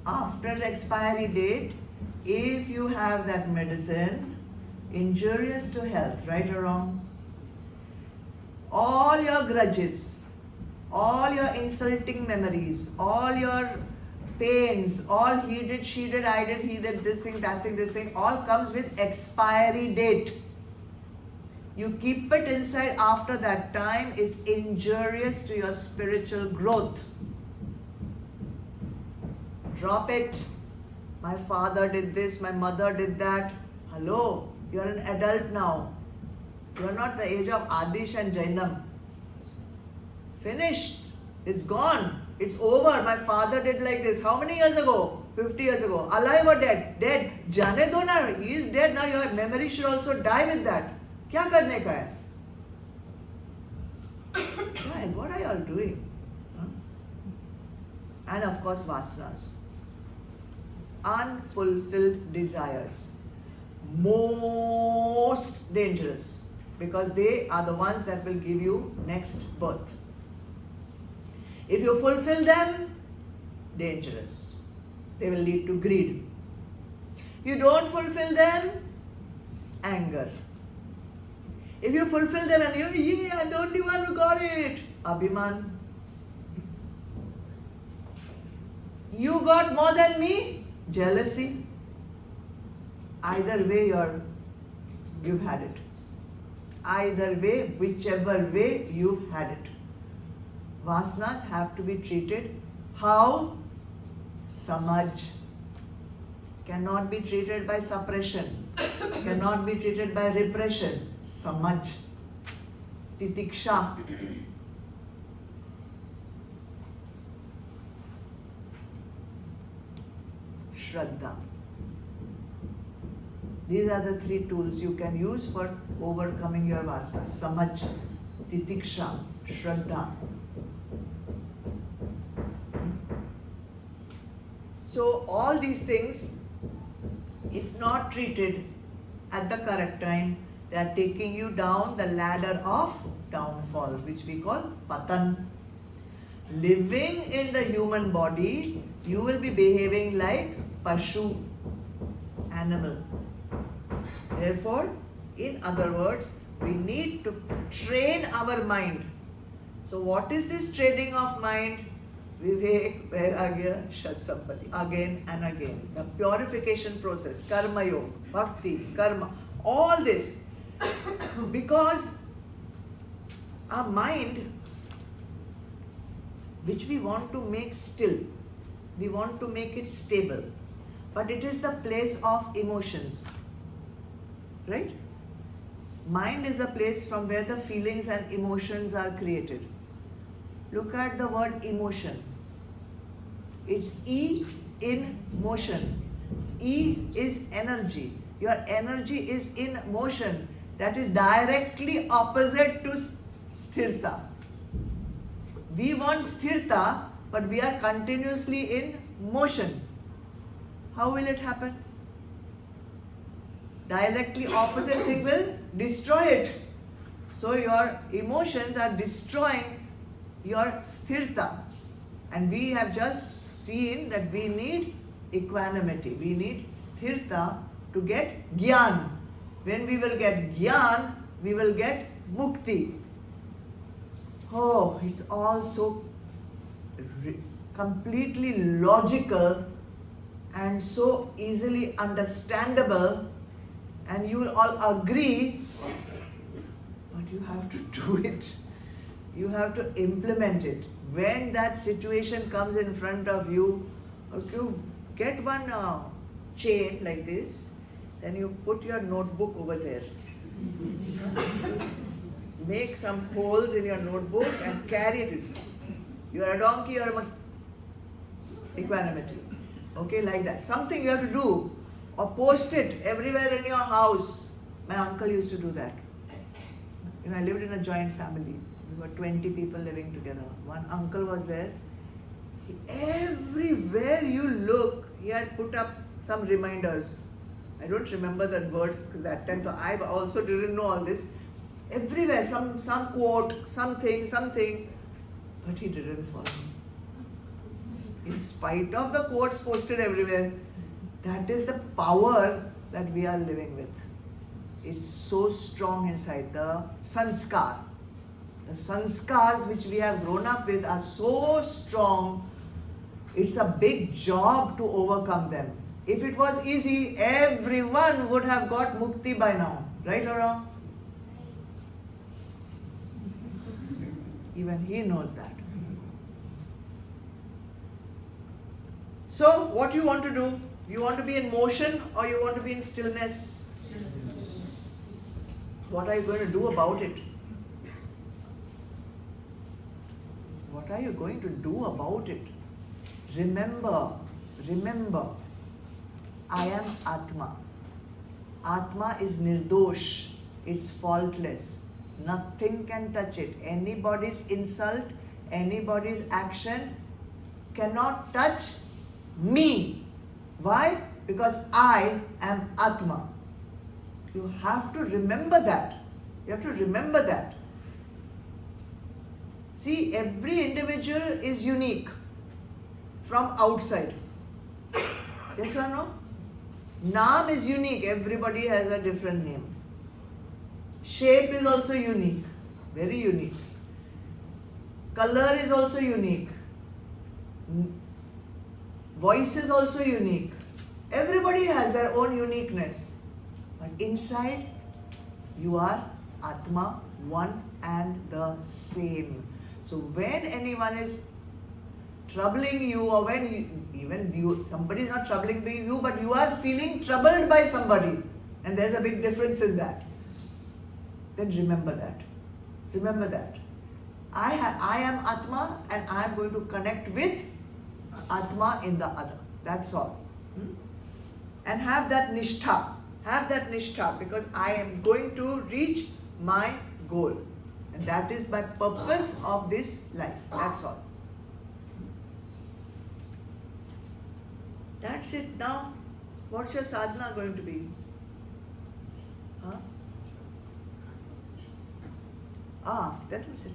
After the expiry date, if you have that medicine, injurious to health, right or wrong? All your grudges, all your insulting memories, all your pains, all he did, she did, I did, he did, this thing, that thing, this thing, all comes with expiry date. You keep it inside after that time, it's injurious to your spiritual growth. Drop it. My father did this, my mother did that. Hello, you're an adult now. You're not the age of Adish and Jainam. Finished. It's gone. It's over. My father did like this. How many years ago? 50 years ago. Alive or dead? Dead. Jane do na. He is dead now. Your memory should also die with that. क्या करने का है? Guys, what are you all doing? Huh? And of course, vasanas. Unfulfilled desires. Most dangerous. Because they are the ones that will give you next birth. If you fulfill them, dangerous. They will lead to greed. You don't fulfill them, anger. If you fulfill them and you, I'm the only one who got it, Abhiman. You got more than me, jealousy. Either way, you've had it. Either way, whichever way, you've had it. Vasanas have to be treated how? Samaj. Cannot be treated by suppression. Cannot be treated by repression. Samaj. Titiksha. Shraddha. These are the three tools you can use for overcoming your vasanas. Samaj, Titiksha, Shraddha. So all these things, if not treated at the correct time, they are taking you down the ladder of downfall, which we call patan. Living in the human body, you will be behaving like pashu, animal. Therefore, in other words, we need to train our mind. So what is this training of mind? Vivek, Vairagya, Shat Sampati. Again and again. The purification process, karma yoga, bhakti, karma, all this. Because our mind, which we want to make still, we want to make it stable, but it is the place of emotions. Right? Mind is the place from where the feelings and emotions are created. Look at the word emotion. It's E in motion. E is energy. Your energy is in motion. That is directly opposite to sthirta. We want sthirta, but we are continuously in motion. How will it happen? Directly opposite thing will destroy it. So your emotions are destroying your sthirta. And we have just seen that we need equanimity. We need sthirta to get gyan. When we will get gyan, we will get mukti. Oh, it's all so completely logical and so easily understandable, and you will all agree, but you have to do it. You have to implement it. When that situation comes in front of you, if you get one chain like this, then you put your notebook over there. Make some holes in your notebook and carry it with you. You are a donkey or a equanimity. Okay, like that. Something you have to do, or post it everywhere in your house. My uncle used to do that. I lived in a joint family. We were 20 people living together. One uncle was there. Everywhere you look, he had put up some reminders. I don't remember the words because that time, so I also didn't know all this. Everywhere, some quote, something, but he didn't follow. In spite of the quotes posted everywhere, that is the power that we are living with. It's so strong inside. The sanskar. The sanskars which we have grown up with are so strong, it's a big job to overcome them. If it was easy, everyone would have got mukti by now. Right or wrong? Even he knows that. So, what you want to do? You want to be in motion or you want to be in stillness? What are you going to do about it? What are you going to do about it? Remember, I am Atma. Atma is nirdosh. It's faultless. Nothing can touch it. Anybody's insult, anybody's action cannot touch me. Why? Because I am Atma. You have to remember that. You have to remember that. See, every individual is unique from outside. Yes or no? Naam is unique. Everybody has a different name. Shape is also unique. Very unique. Color is also unique. Voice is also unique. Everybody has their own uniqueness. But inside, you are Atma, one and the same. So when anyone is troubling you, or when somebody is not troubling you, but you are feeling troubled by somebody, and there's a big difference in that, then remember that. Remember that. I am Atma, and I am going to connect with Atma in the other. That's all. And have that nishtha. Have that nishtha, because I am going to reach my goal. And that is my purpose of this life. That's all. That's it now. What's your sadhana going to be? Huh? That was it.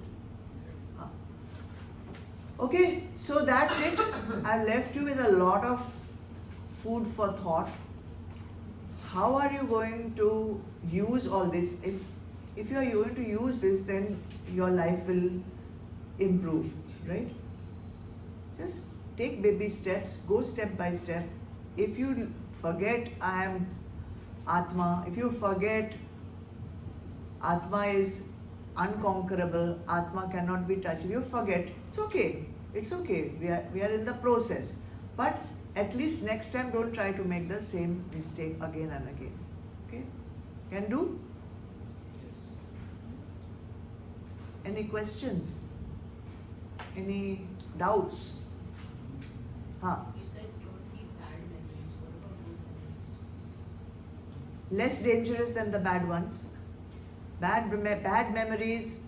Okay, so that's it. I've left you with a lot of food for thought. How are you going to use all this? If you are going to use this, then your life will improve, right? Just take baby steps, go step by step. If you forget I am Atma, if you forget Atma is unconquerable, Atma cannot be touched, if you forget, it's okay. It's okay. We are in the process. But at least next time don't try to make the same mistake again and again. Okay? Can do? Any questions? Any doubts? You said don't keep bad memories. What about good memories? Less dangerous than the bad ones. Bad memories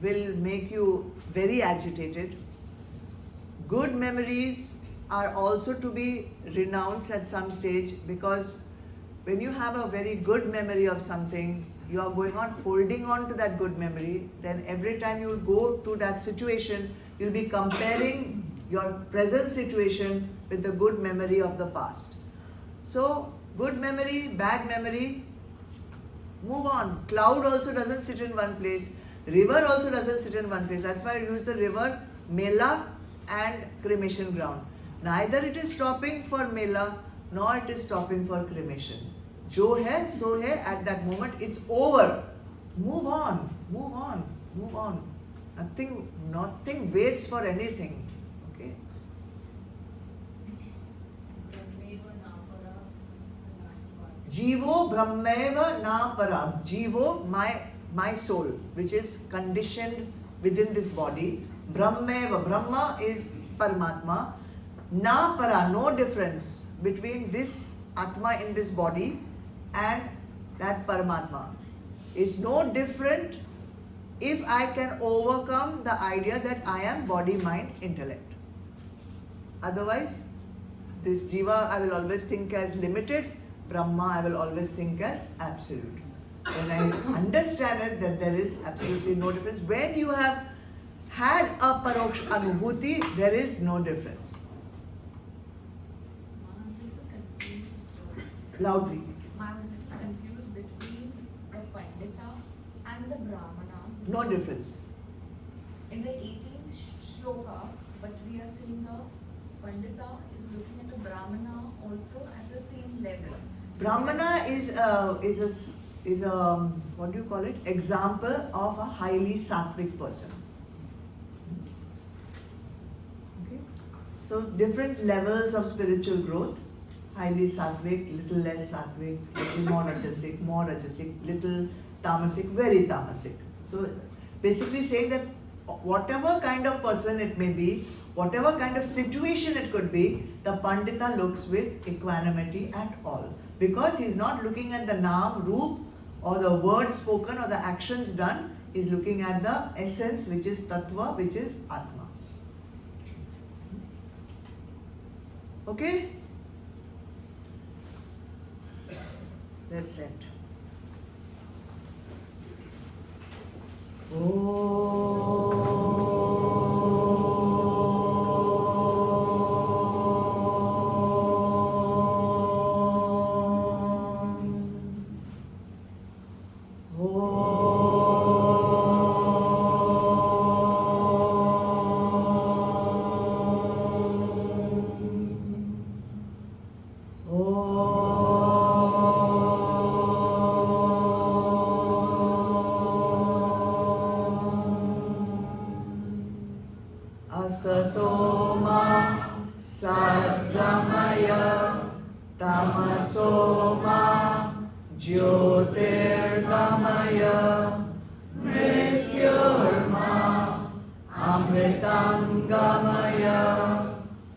will make you very agitated. Good memories are also to be renounced at some stage, because when you have a very good memory of something, you are going on holding on to that good memory, then every time you go to that situation, you'll be comparing your present situation with the good memory of the past. So, good memory, bad memory, move on. Cloud also doesn't sit in one place. River also doesn't sit in one place. That's why I use the river Mela and cremation ground. Neither it is stopping for Mela nor it is stopping for cremation. Jo hai, so hai, at that moment it's over. Move on, move on, move on. Nothing waits for anything. Okay? Brahmeva Napara, the last part. Jivo Brahmeva na para. Jivo, my soul, which is conditioned within this body. Brahmeva, Brahma is Paramatma. Na para, no difference between this Atma in this body and that Paramatma. It's no different if I can overcome the idea that I am body, mind, intellect. Otherwise, this Jiva I will always think as limited, Brahma I will always think as absolute. When I understand it, that there is absolutely no difference. When you have had a Paroksha Anubhuti, there is no difference. I'm a little confused. Loudly. I was a little confused between the Pandita and the Brahmana. No difference. In the 18th shloka, but we are seeing the Pandita is looking at the Brahmana also as the same level. Brahmana is a what do you call it? Example of a highly sattvic person. Okay. So different levels of spiritual growth. Highly sattvic, little less sattvic, little more rajasic, little tamasic, very tamasic. So basically saying that whatever kind of person it may be, whatever kind of situation it could be, the Pandita looks with equanimity at all. Because he is not looking at the Naam, Roop, or the words spoken or the actions done, he is looking at the essence, which is Tattva, which is Atma. Okay? That's it. Asatoma sadgamaya tamasoma jyotirgamaya mrityurma amritangamaya.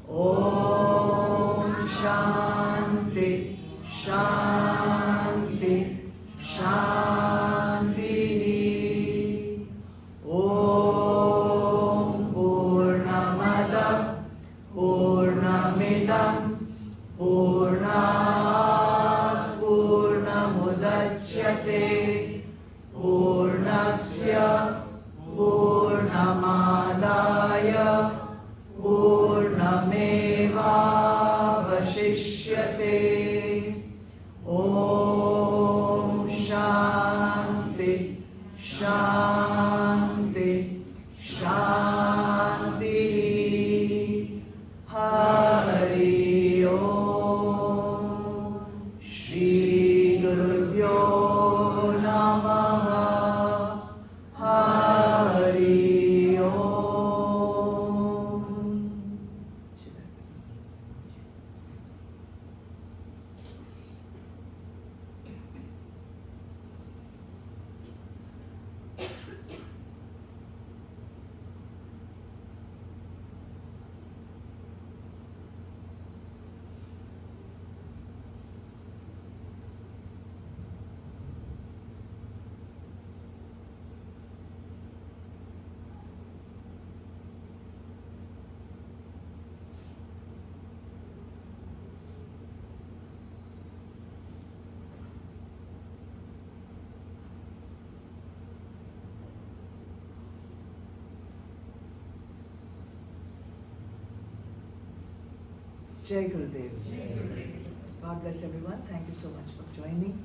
Om Shanti Shanti Shanti. Om Purnamada Purnamidam Purnat Purnamudachyate Purnasya Purnamadaya Purnamevavashishyate. Om Shanti Shanti Shanti. Hari Om. Shri Gurubhyo Namaha. Hari Om. Jai Gurudev. God bless everyone. Thank you so much for joining.